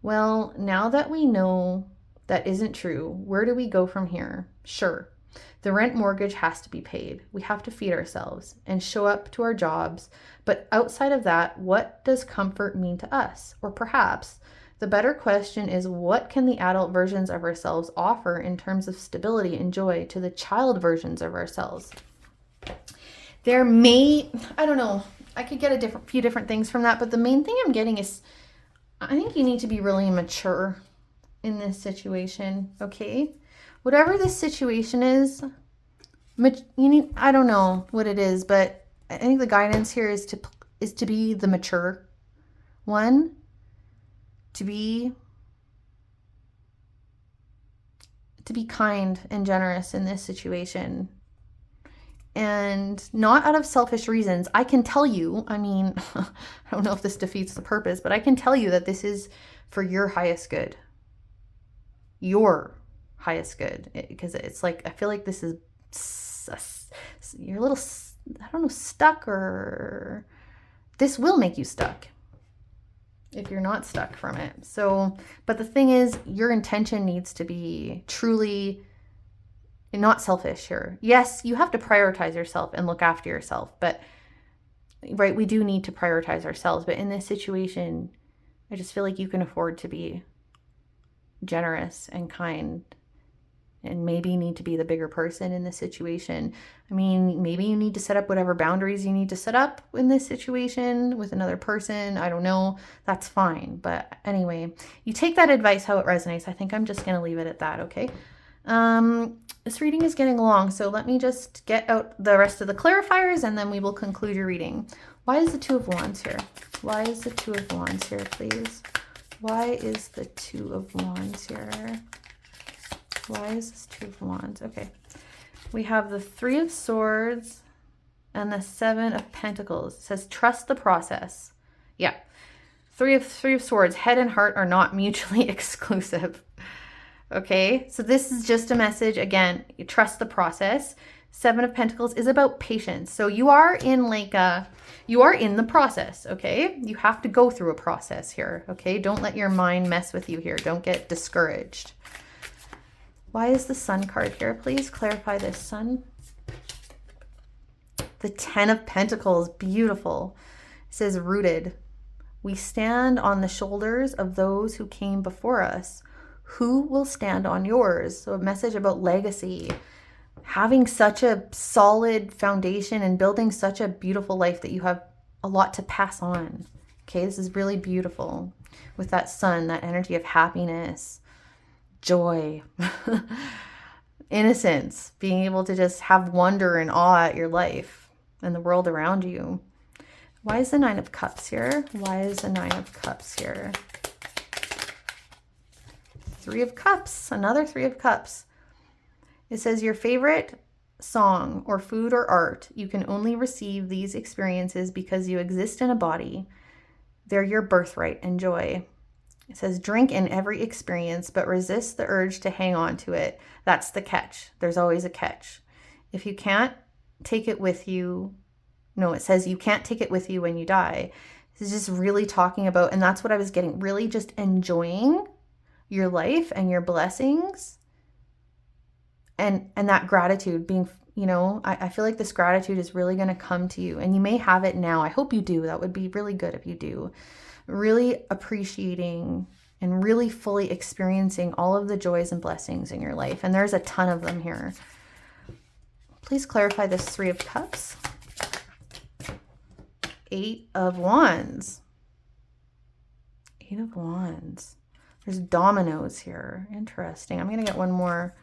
Well, now that we know that isn't true, where do we go from here? Sure, the rent mortgage has to be paid. We have to feed ourselves and show up to our jobs. But outside of that, what does comfort mean to us? Or perhaps the better question is, what can the adult versions of ourselves offer in terms of stability and joy to the child versions of ourselves? There may, I don't know, I could get a few different things from that, but the main thing I'm getting is, I think you need to be really mature in this situation, okay? Whatever this situation is, you need, I don't know what it is, but I think the guidance here is to be the mature one, to be kind and generous in this situation. And not out of selfish reasons. I can tell you, I mean, I don't know if this defeats the purpose, but I can tell you that this is for your highest good. Your highest good. Because it's like, I feel like this is, you're a little, I don't know, stuck, or this will make you stuck if you're not stuck from it. So, but the thing is, your intention needs to be truly not selfish here. Yes, you have to prioritize yourself and look after yourself, but right, we do need to prioritize ourselves. But in this situation, I just feel like you can afford to be generous and kind, and maybe need to be the bigger person in this situation. I mean, maybe you need to set up whatever boundaries you need to set up in this situation with another person. I don't know. That's fine. But anyway, you take that advice how it resonates. I think I'm just going to leave it at that, okay? This reading is getting long, so let me just get out the rest of the clarifiers and then we will conclude your reading. Why is the Two of Wands here? Why is the Two of Wands here, please? Why is the Two of Wands here? Why is this Two of Wands? Okay. We have the Three of Swords and the Seven of Pentacles. It says, trust the process. Yeah. Three of Swords, head and heart are not mutually exclusive. Okay, so this is just a message. Again, you trust the process. Seven of Pentacles is about patience. So you are in the process, okay? You have to go through a process here, okay? Don't let your mind mess with you here. Don't get discouraged. Why is the Sun card here? Please clarify this, Sun. The Ten of Pentacles, beautiful. It says rooted. We stand on the shoulders of those who came before us. Who will stand on yours? So a message about legacy, having such a solid foundation and building such a beautiful life that you have a lot to pass on. Okay, this is really beautiful with that Sun, that energy of happiness, joy, innocence, being able to just have wonder and awe at your life and the world around you. Why is the Nine of Cups here? Why is the Nine of Cups here? Three of Cups, another Three of Cups. It says your favorite song or food or art, you can only receive these experiences because you exist in a body. They're your birthright and joy. It says drink in every experience, but resist the urge to hang on to it. That's the catch. There's always a catch. If you can't take it with you, no, it says you can't take it with you when you die. This is just really talking about, and that's what I was getting, really just enjoying your life and your blessings and that gratitude being, you know, I feel like this gratitude is really going to come to you, and you may have it now. I hope you do. That would be really good if you do. Really appreciating and really fully experiencing all of the joys and blessings in your life. And there's a ton of them here. Please clarify this Three of Cups. Eight of Wands. Eight of Wands. There's dominoes here. Interesting. I'm going to get one more.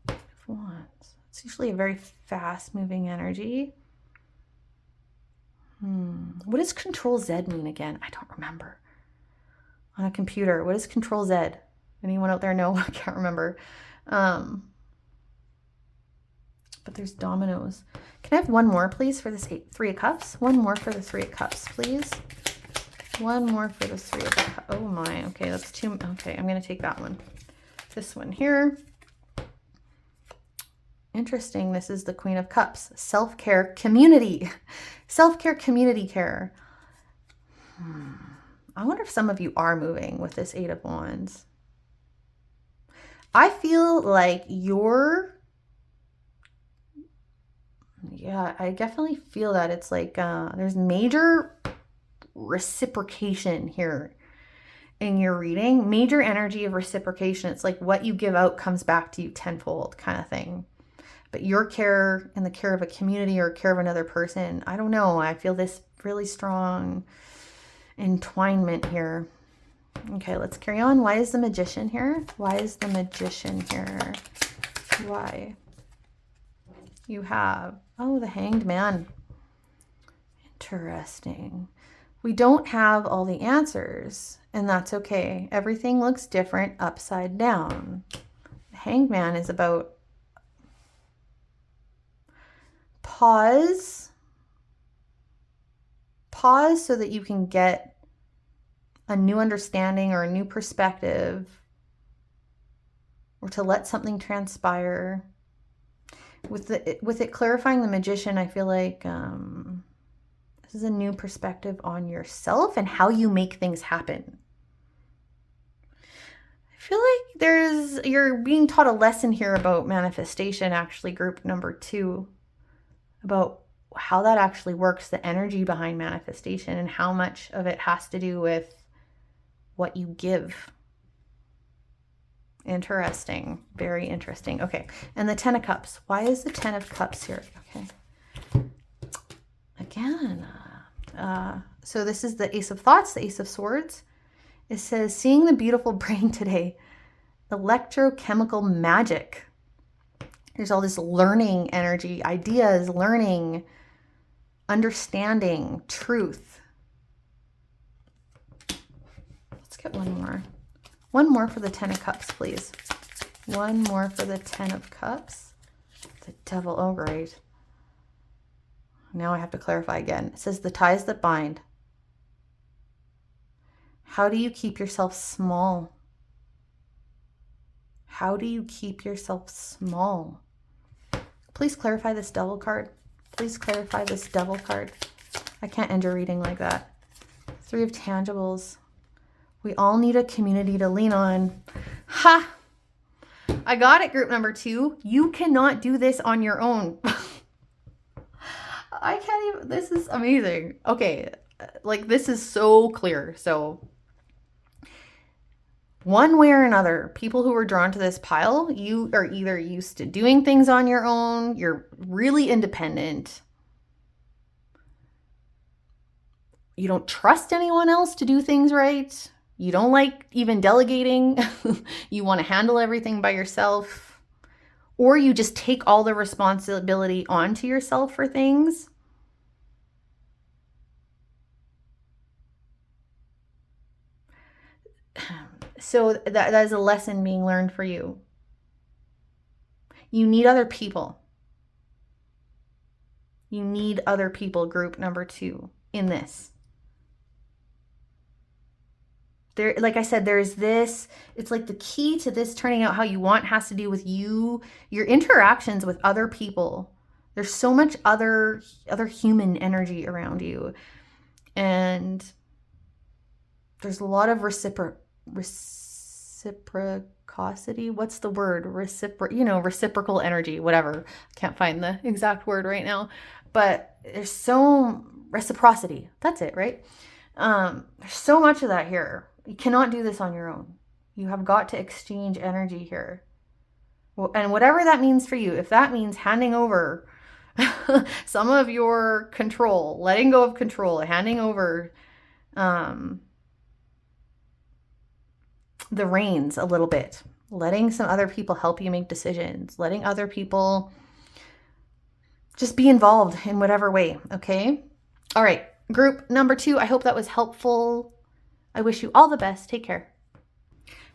Eight of Wands. It's usually a very fast moving energy. What does Control Z mean again? I don't remember. On a computer, what is Control Z? Anyone out there know? I can't remember. But there's dominoes. Can I have one more, please, for this Three of Cups? One more for the Three of Cups, please. One more for the Three of Cups. Oh my, okay, that's two. Okay, I'm going to take that one. This one here. Interesting. This is the Queen of Cups. Self-care community. Self-care community care. I wonder if some of you are moving with this Eight of Wands. I feel like I definitely feel that it's like there's major reciprocation here in your reading. Major energy of reciprocation. It's like what you give out comes back to you tenfold kind of thing. But your care and the care of a community or care of another person, I don't know. I feel this really strong entwinement here. Okay, let's carry on. Why is the Magician here? Why is the Magician here? Why? You have, oh, the Hanged Man. Interesting. We don't have all the answers, and that's okay. Everything looks different upside down. The Hanged Man is about pause so that you can get a new understanding or a new perspective, or to let something transpire. With it clarifying the Magician, I feel like this is a new perspective on yourself and how you make things happen. I feel like you're being taught a lesson here about manifestation, actually, group number 2, about how that actually works, the energy behind manifestation, and how much of it has to do with what you give. Interesting. Very interesting. Okay. And the Ten of Cups. Why is the Ten of Cups here? Okay. Again. So this is the Ace of Thoughts, the Ace of Swords. It says, seeing the beautiful brain today, electrochemical magic. There's all this learning energy, ideas, learning, understanding, truth. Let's get one more. One more for the Ten of Cups, please. One more for the Ten of Cups. The Devil. Oh, great. Now I have to clarify again. It says the ties that bind. How do you keep yourself small? How do you keep yourself small? Please clarify this Devil card. Please clarify this Devil card. I can't end your reading like that. Three of Tangibles. We all need a community to lean on. Ha! I got it, group number 2. You cannot do this on your own. I can't even, this is amazing. Okay, like this is so clear. So one way or another, people who are drawn to this pile, you are either used to doing things on your own, you're really independent, you don't trust anyone else to do things right, you don't like even delegating, you want to handle everything by yourself, or you just take all the responsibility onto yourself for things. So that is a lesson being learned for you. You need other people. You need other people, group number 2, in this. There, like I said, there's this, it's like the key to this turning out how you want has to do with you, your interactions with other people. There's so much other human energy around you. And there's a lot of reciprocity. What's the word? Reciprocal energy, whatever. I can't find the exact word right now. But there's so reciprocity. That's it, right? There's so much of that here. You cannot do this on your own. You have got to exchange energy here. Well, and whatever that means for you, if that means handing over some of your control, letting go of control, handing over the reins a little bit, letting some other people help you make decisions, letting other people just be involved in whatever way, okay? All right, group number 2, I hope that was helpful. I wish you all the best. Take care.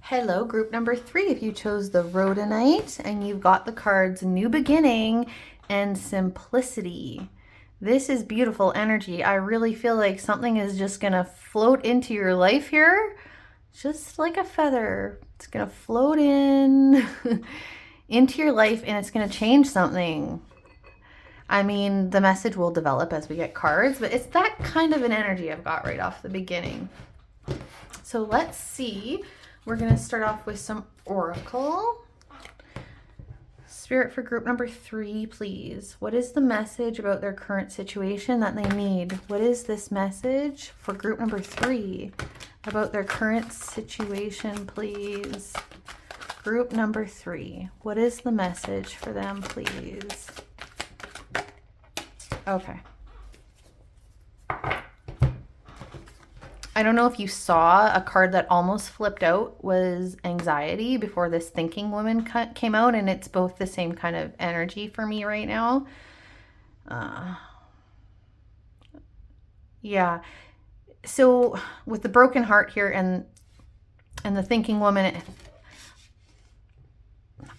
Hello, group number 3. If you chose the Rhodonite and you've got the cards New Beginning and Simplicity. This is beautiful energy. I really feel like something is just going to float into your life here, just like a feather. It's going to float in into your life and it's going to change something. I mean, the message will develop as we get cards, but it's that kind of an energy I've got right off the beginning. So let's see. We're going to start off with some oracle. Spirit for group number 3, please. What is the message about their current situation that they need? What is this message for group number 3 about their current situation, please? Group number 3. What is the message for them, please? Okay. I don't know if you saw a card that almost flipped out was anxiety before this thinking woman came out, and it's both the same kind of energy for me right now. Yeah. So with the broken heart here and the thinking woman,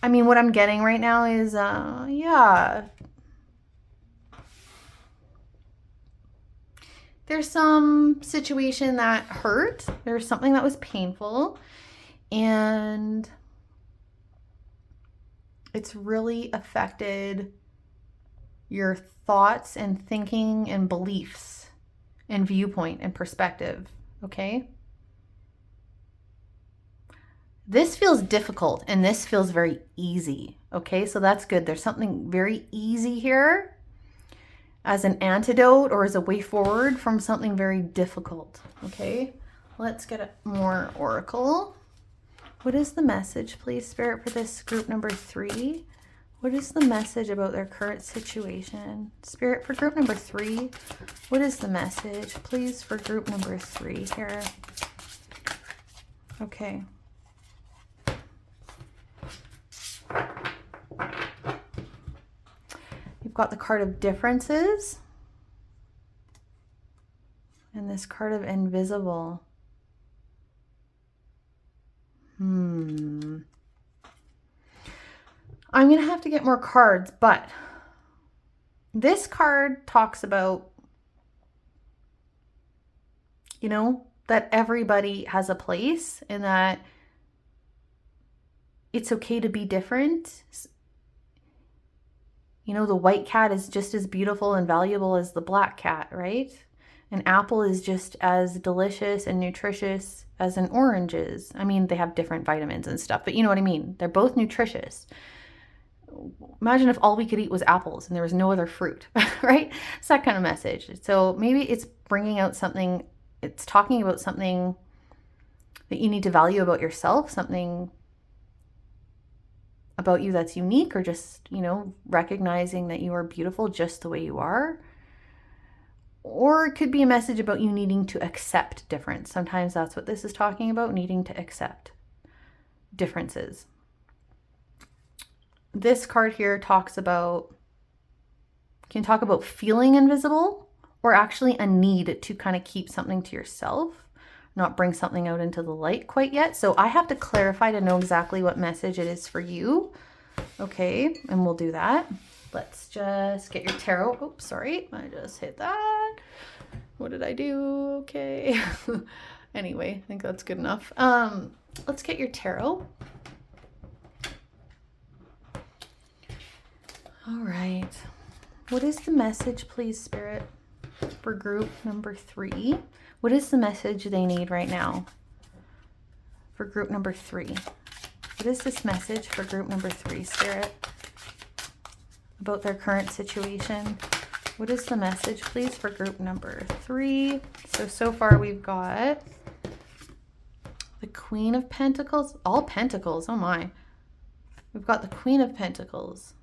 I mean, what I'm getting right now is, yeah. There's some situation that hurt. There's something that was painful. And it's really affected your thoughts and thinking and beliefs and viewpoint and perspective. Okay? This feels difficult and this feels very easy. Okay? So that's good. There's something very easy here as an antidote or as a way forward from something very difficult. Okay, let's get more oracle. What is the message, please, Spirit, for this group number 3? What is the message about their current situation? Spirit, for group number 3, what is the message, please, for group number 3 here? Okay. You've got the card of differences and this card of invisible. I'm going to have to get more cards, but this card talks about, you know, that everybody has a place and that it's okay to be different. You know, the white cat is just as beautiful and valuable as the black cat, right? An apple is just as delicious and nutritious as an orange is. I mean, they have different vitamins and stuff, but you know what I mean? They're both nutritious. Imagine if all we could eat was apples and there was no other fruit, right? It's that kind of message. So maybe it's bringing out something, it's talking about something that you need to value about yourself, something about you that's unique, or just, you know, recognizing that you are beautiful just the way you are. Or it could be a message about you needing to accept difference. Sometimes that's what this is talking about, needing to accept differences. This card here can talk about feeling invisible, or actually a need to kind of keep something to yourself, not bring something out into the light quite yet. So I have to clarify to know exactly what message it is for you. Okay, and we'll do that. Let's just get your tarot. Oops, sorry, I just hit that. What did I do? Okay. Anyway, I think that's good enough. Let's get your tarot. All right. What is the message, please, Spirit, for group number 3? What is the message they need right now for group number 3? What is this message for group number 3, Spirit, about their current situation? What is the message, please, for group number 3? So far we've got the Queen of Pentacles, all Pentacles, oh my. We've got the Queen of Pentacles,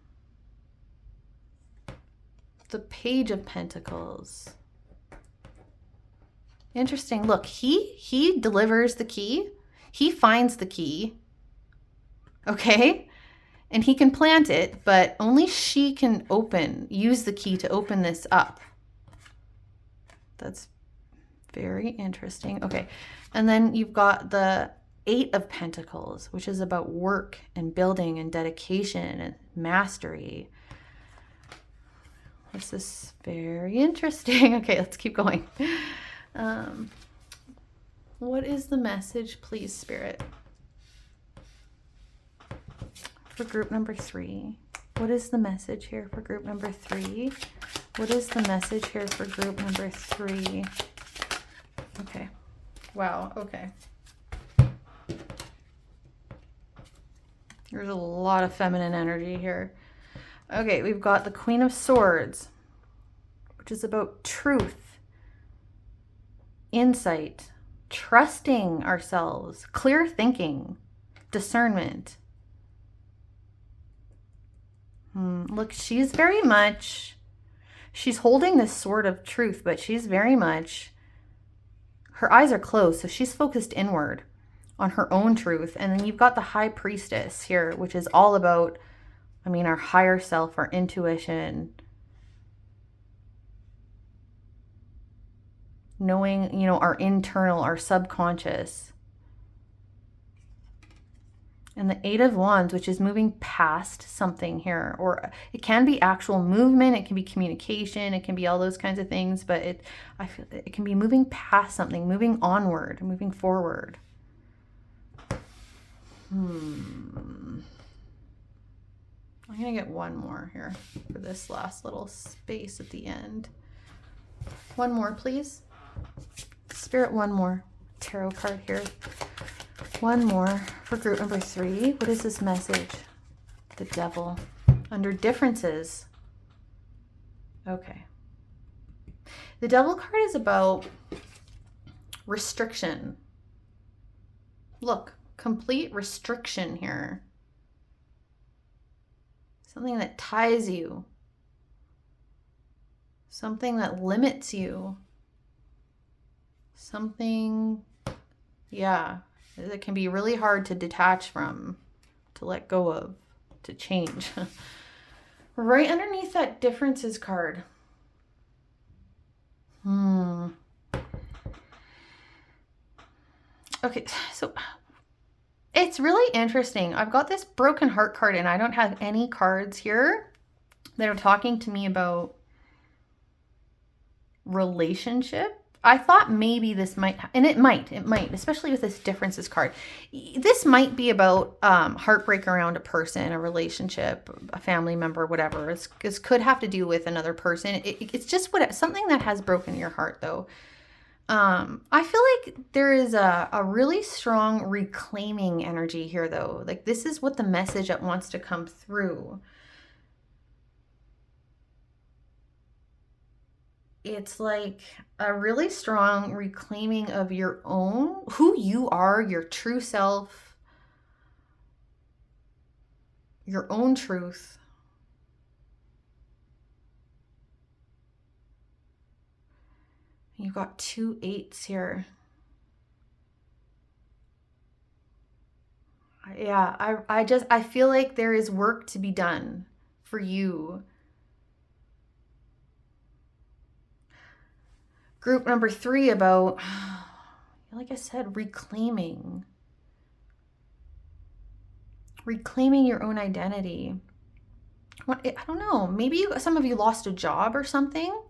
the Page of Pentacles. Interesting. Look, he delivers the key. He finds the key. Okay? And he can plant it, but only she can use the key to open this up. That's very interesting. Okay. And then you've got the Eight of Pentacles, which is about work and building and dedication and mastery. This is very interesting. Okay, let's keep going. What is the message, please, Spirit, for group number 3? What is the message here for group number 3? What is the message here for group number 3? Okay. Wow. Okay. There's a lot of feminine energy here. Okay, we've got the Queen of Swords, which is about truth, insight, trusting ourselves, clear thinking, discernment. Look, she's holding this sword of truth, but she's very much, her eyes are closed, so she's focused inward on her own truth. And then you've got the High Priestess here, which is all about, our higher self, our intuition, knowing, our internal, our subconscious. And the Eight of Wands, which is moving past something here, or it can be actual movement, it can be communication, it can be all those kinds of things, but I feel it can be moving past something, moving onward, moving forward. I'm gonna get one more here for this last little space at the end. One more, please. Spirit, one more tarot card here. One more for group number 3. What is this message? The Devil. Under differences. Okay. The Devil card is about restriction. Look, complete restriction here. Something that ties you. Something that limits you. Something, that can be really hard to detach from, to let go of, to change. Right underneath that differences card. Okay, so it's really interesting. I've got this broken heart card and I don't have any cards here that are talking to me about relationship. I thought maybe this might, and it might, especially with this differences card. This might be about heartbreak around a person, a relationship, a family member, whatever. This could have to do with another person. It's just something that has broken your heart, though. I feel like there is a really strong reclaiming energy here, though. Like, this is what the message that wants to come through. It's like a really strong reclaiming of your own, who you are, your true self, your own truth. You've got 2 8s here. Yeah, I feel like there is work to be done for you. Group number 3 about, like I said, reclaiming your own identity. I don't know. Maybe some of you lost a job or something.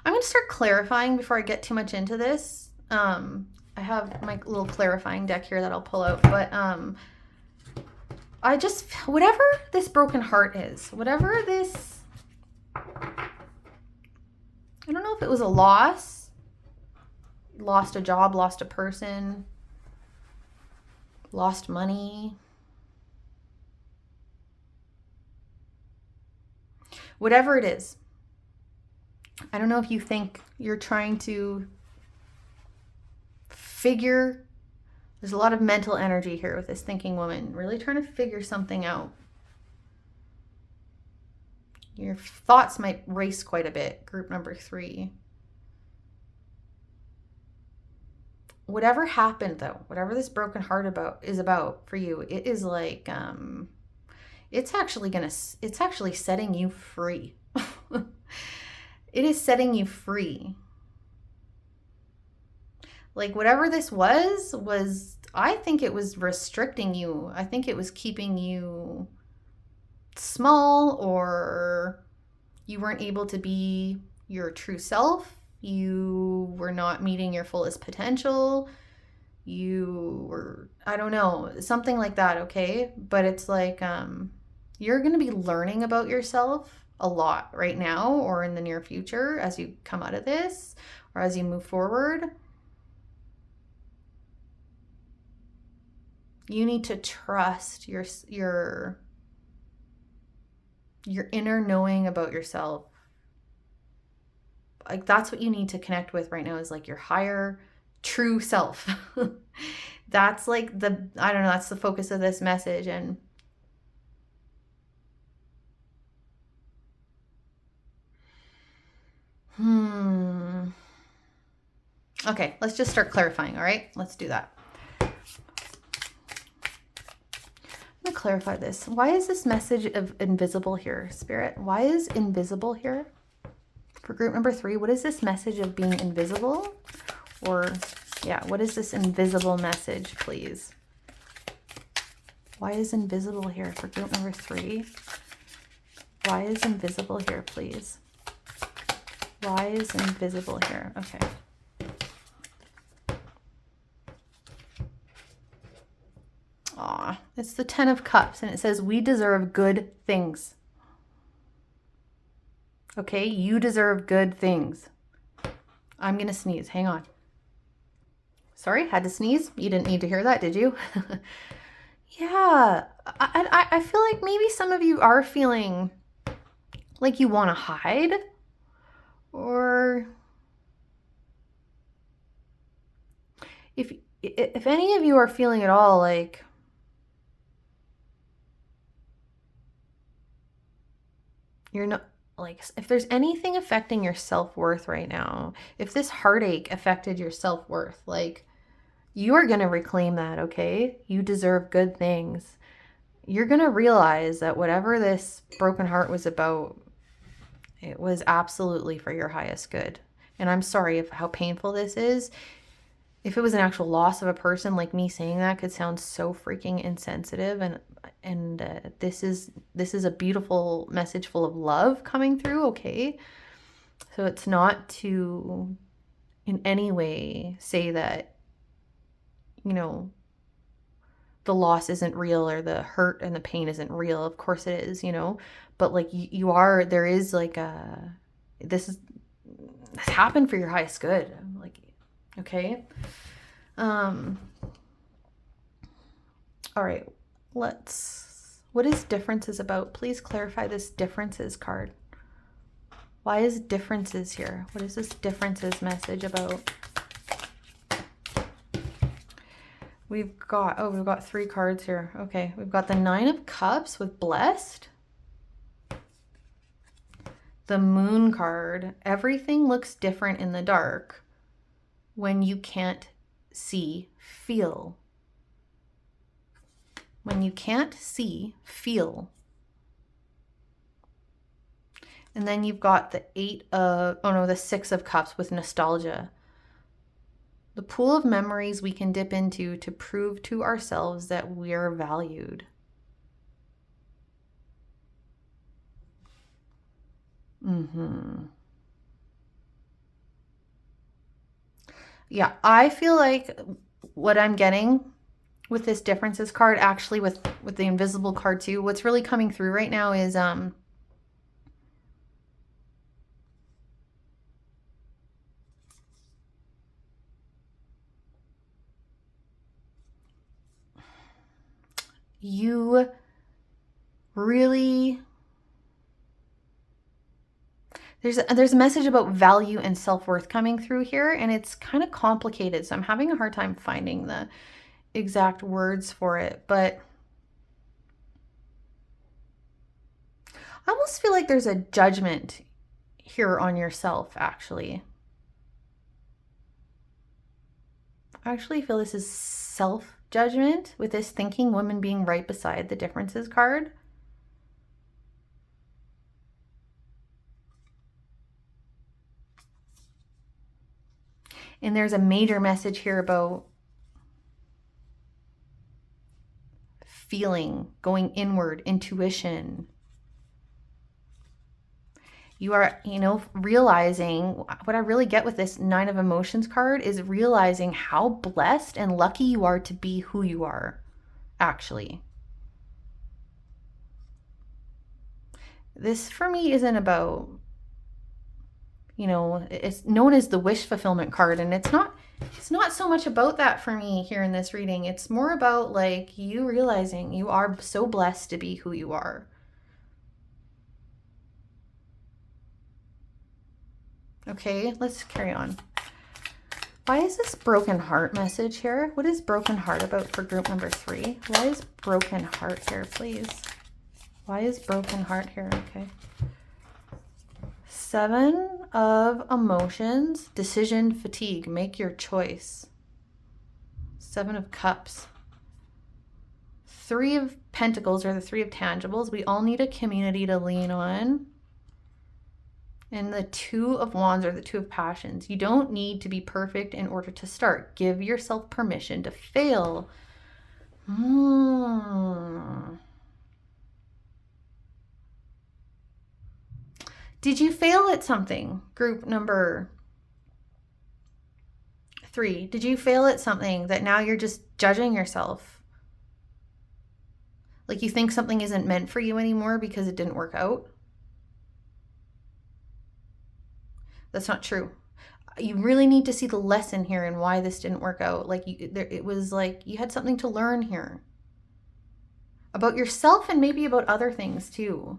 I'm going to start clarifying before I get too much into this. I have my little clarifying deck here that I'll pull out, but whatever this broken heart is, whatever this, I don't know if it was a loss, lost a job, lost a person, lost money. Whatever it is, I don't know if you think you're trying to there's a lot of mental energy here with this thinking woman, really trying to figure something out. Your thoughts might race quite a bit, group number 3. Whatever happened though, whatever this broken heart is about for you, it is like, it's actually setting you free. It is setting you free. Like whatever this was, I think it was restricting you. I think it was keeping you small, or you weren't able to be your true self. You were not meeting your fullest potential. You were, I don't know, something like that, okay? But it's like, you're going to be learning about yourself a lot right now or in the near future as you come out of this or as you move forward. You need to trust your inner knowing about yourself. Like that's what you need to connect with right now, is like your higher true self. That's like I don't know, that's the focus of this message. And okay, let's just start clarifying. All right, let's do that. I'm gonna clarify this. Why is this message of invisible here, Spirit? Why is invisible here for group number 3? What is this message of being invisible? Or yeah, what is this invisible message, please? Why is invisible here for group number 3? Why is invisible here, please? Why is invisible here? Okay. Aw, it's the 10 of Cups, and it says, we deserve good things. Okay, you deserve good things. I'm going to sneeze. Hang on. Sorry, had to sneeze. You didn't need to hear that, did you? Yeah, I feel like maybe some of you are feeling like you want to hide, or if any of you are feeling at all like you're not, like if there's anything affecting your self-worth right now, if this heartache affected your self-worth, like you are going to reclaim that, okay? You deserve good things. You're going to realize that whatever this broken heart was about, it was absolutely for your highest good. And I'm sorry if how painful this is. If it was an actual loss of a person, like me saying that could sound so freaking insensitive, and this is a beautiful message full of love coming through, okay? So it's not to in any way say that, you know, the loss isn't real or the hurt and the pain isn't real. Of course it is, you know, but like you are, there is like this happened for your highest good. Like, okay. All right, what is differences about? Please clarify this differences card. Why is differences here? What is this differences message about? We've got 3 cards here. Okay, we've got the 9 of Cups with blessed. The Moon card. Everything looks different in the dark when you can't feel. When you can't feel. And then you've got the the 6 of Cups with nostalgia. The pool of memories we can dip into to prove to ourselves that we're valued. Yeah, I feel like what I'm getting with this differences card, actually with the invisible card too, what's really coming through right now is you really, There's a message about value and self-worth coming through here, and it's kind of complicated, so I'm having a hard time finding the exact words for it, but I almost feel like there's a judgment here on yourself, actually. I actually feel this is self-judgment with this thinking woman being right beside the differences card. And there's a major message here about feeling, going inward, intuition. You are, realizing what I really get with this 9 of Emotions card is realizing how blessed and lucky you are to be who you are, actually. This for me isn't about, it's known as the wish fulfillment card, and it's not so much about that for me here in this reading. It's more about like you realizing you are so blessed to be who you are. Okay, let's carry on. Why is this broken heart message here? What is broken heart about for group number 3? Why is broken heart here, please? Why is broken heart here? Okay. 7 of Emotions, decision fatigue. Make your choice. 7 of Cups. 3 of Pentacles, or the 3 of Tangibles. We all need a community to lean on. And the 2 of Wands, or the 2 of Passions. You don't need to be perfect in order to start. Give yourself permission to fail. Did you fail at something? Group number 3. Did you fail at something that now you're just judging yourself? Like you think something isn't meant for you anymore because it didn't work out? That's not true. You really need to see the lesson here and why this didn't work out. Like it was like you had something to learn here about yourself and maybe about other things too.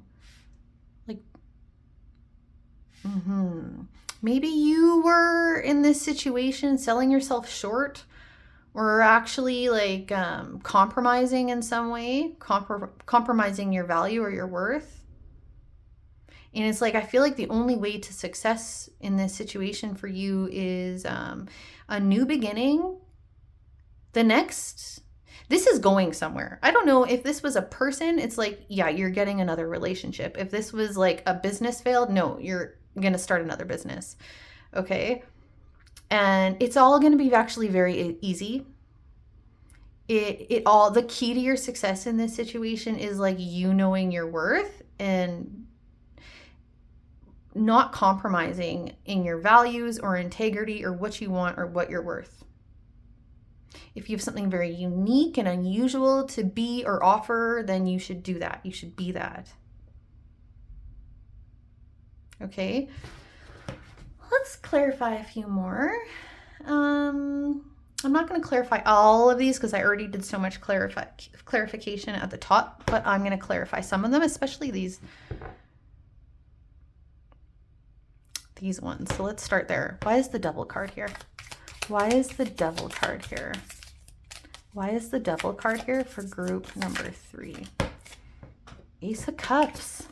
Like, maybe you were in this situation selling yourself short, or actually like compromising in some way, compromising your value or your worth. And it's like, I feel like the only way to success in this situation for you is a new beginning. This is going somewhere. I don't know if this was a person, it's like, yeah, you're getting another relationship. If this was like a business failed, no, you're going to start another business. Okay. And it's all going to be actually very easy. The key to your success in this situation is like you knowing your worth and not compromising in your values or integrity or what you want or what you're worth. If you have something very unique and unusual to be or offer, then you should do that. You should be that. Okay. Let's clarify a few more. I'm not going to clarify all of these because I already did so much clarification at the top, but I'm going to clarify some of them, especially these ones. So let's start there. Why is the Devil card here? Why is the Devil card here? Why is the Devil card here for group number 3? Ace of Cups.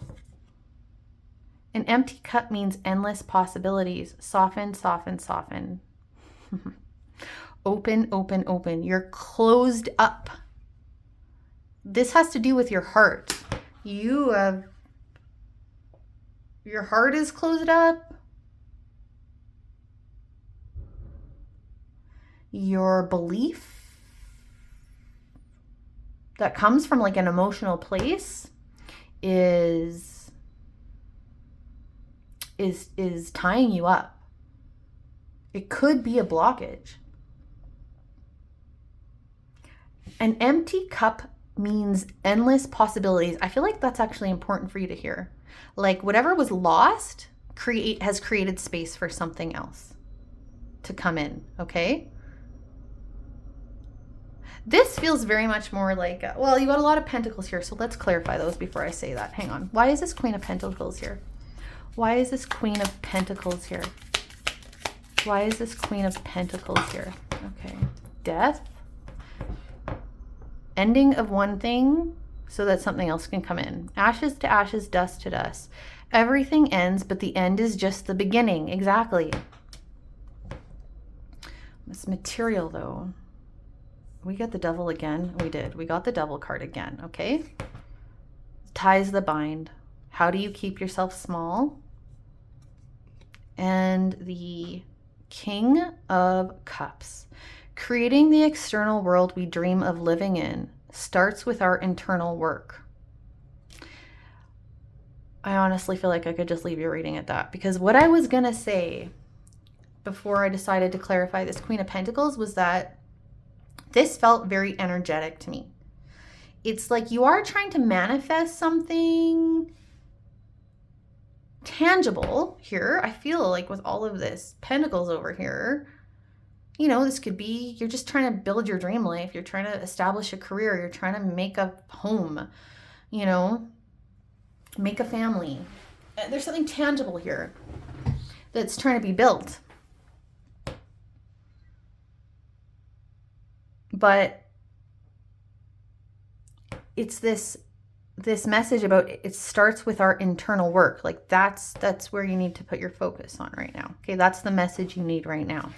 An empty cup means endless possibilities. Soften, soften, soften. Open, open, open. You're closed up. This has to do with your heart. Your heart is closed up. Your belief that comes from like an emotional place is tying you up. It could be a blockage. An empty cup means endless possibilities. I feel like that's actually important for you to hear. Like whatever was lost has created space for something else to come in, okay? This feels very much more like, you got a lot of pentacles here, so let's clarify those before I say that. Hang on. Why is this Queen of Pentacles here? Why is this Queen of Pentacles here? Why is this Queen of Pentacles here? Okay. Death. Ending of one thing so that something else can come in. Ashes to ashes, dust to dust. Everything ends, but the end is just the beginning. Exactly. This material, though. We got the Devil again. We did. We got the Devil card again. Okay. Ties the bind. How do you keep yourself small? And the King of Cups. Creating the external world we dream of living in starts with our internal work. I honestly feel like I could just leave your reading at that, because what I was going to say before I decided to clarify this Queen of Pentacles was that this felt very energetic to me. It's like you are trying to manifest something tangible here. I feel like with all of this Pentacles over here, you know, this could be, you're just trying to build your dream life. You're trying to establish a career. You're trying to make a home, you know, make a family. There's something tangible here that's trying to be built. But it's this message about it starts with our internal work. Like that's where you need to put your focus on right now. Okay, that's the message you need right now.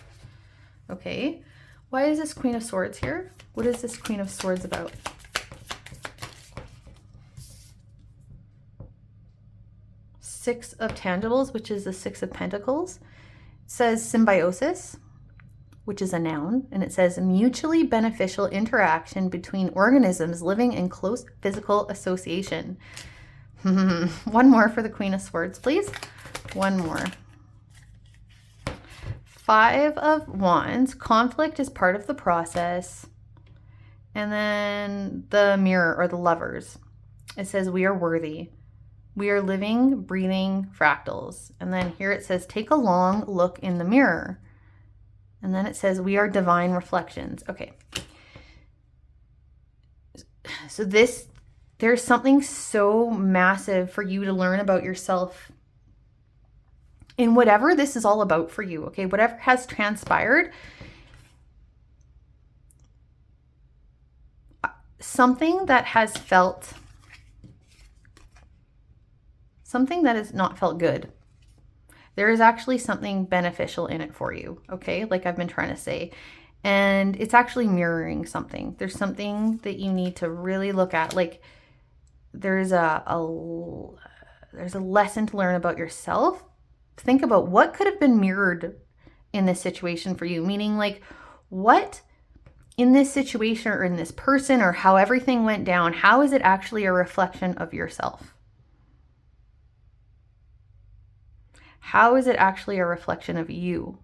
Okay, why is this Queen of Swords here? What is this Queen of Swords about? Six of Tangibles, which is the Six of Pentacles. It says symbiosis, which is a noun, and it says mutually beneficial interaction between organisms living in close physical association. One more for the Queen of Swords, please. One more. Five of Wands. Conflict is part of the process. And then the Mirror, or the Lovers. It says we are worthy. We are living, breathing fractals. And then here it says take a long look in the mirror. And then it says we are divine reflections. Okay. So there's something so massive for you to learn about yourself in whatever this is all about for you. Okay. Whatever has transpired, something that has not felt good. There is actually something beneficial in it for you, okay? Like I've been trying to say. And it's actually mirroring something. There's something that you need to really look at. Like there's a lesson to learn about yourself. Think about what could have been mirrored in this situation for you. Meaning like what in this situation or in this person or how everything went down, how is it actually a reflection of yourself? How is it actually a reflection of you?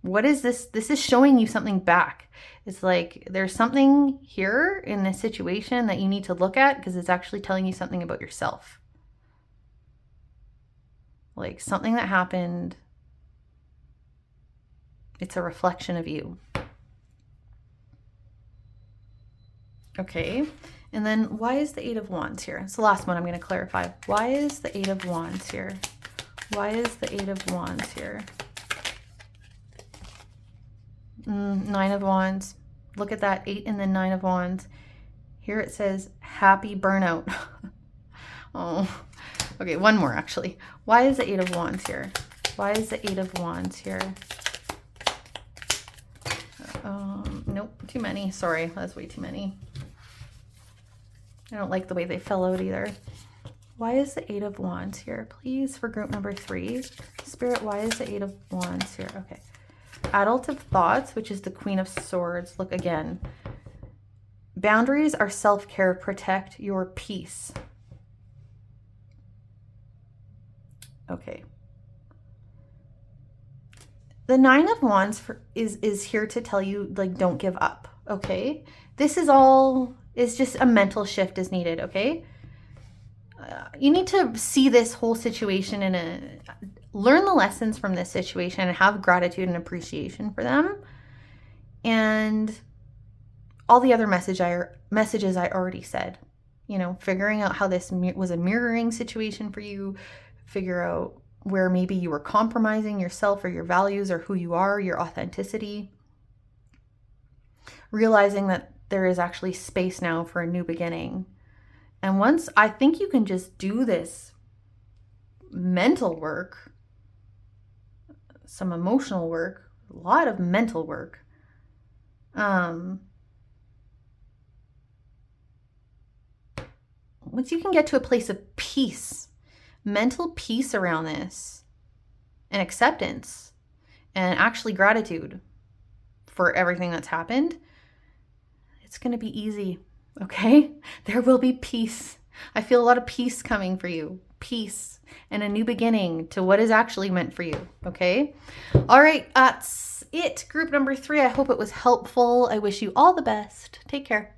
What is this? This is showing you something back. It's like there's something here in this situation that you need to look at because it's actually telling you something about yourself. Like something that happened. It's a reflection of you. Okay. And then why is the Eight of Wands here? It's the last one I'm going to clarify. Why is the Eight of Wands here? Why is the Eight of Wands here? Nine of Wands. Look at that, 8 and then 9 of Wands. Here it says happy burnout. Oh, okay, one more actually. Why is the 8 of Wands here? Why is the 8 of Wands here? Nope, too many. Sorry, that's way too many. I don't like the way they fell out either. Why is the 8 of Wands here? Please, for group number 3. Spirit, why is the 8 of Wands here? Okay. Adult of Thoughts, which is the Queen of Swords. Look again. Boundaries are self-care. Protect your peace. Okay. The 9 of Wands is here to tell you, like, don't give up. Okay. This is all... It's just a mental shift is needed, okay? You need to see this whole situation learn the lessons from this situation and have gratitude and appreciation for them. And all the other messages I already said. You know, figuring out how this was a mirroring situation for you, figure out where maybe you were compromising yourself or your values or who you are, your authenticity. Realizing that there is actually space now for a new beginning. And once I think you can just do this mental work, some emotional work, a lot of mental work. Once you can get to a place of peace, mental peace around this, and acceptance, and actually gratitude for everything that's happened, it's going to be easy, okay? There will be peace. I feel a lot of peace coming for you. Peace and a new beginning to what is actually meant for you, okay? All right, that's it. Group number 3. I hope it was helpful. I wish you all the best. Take care.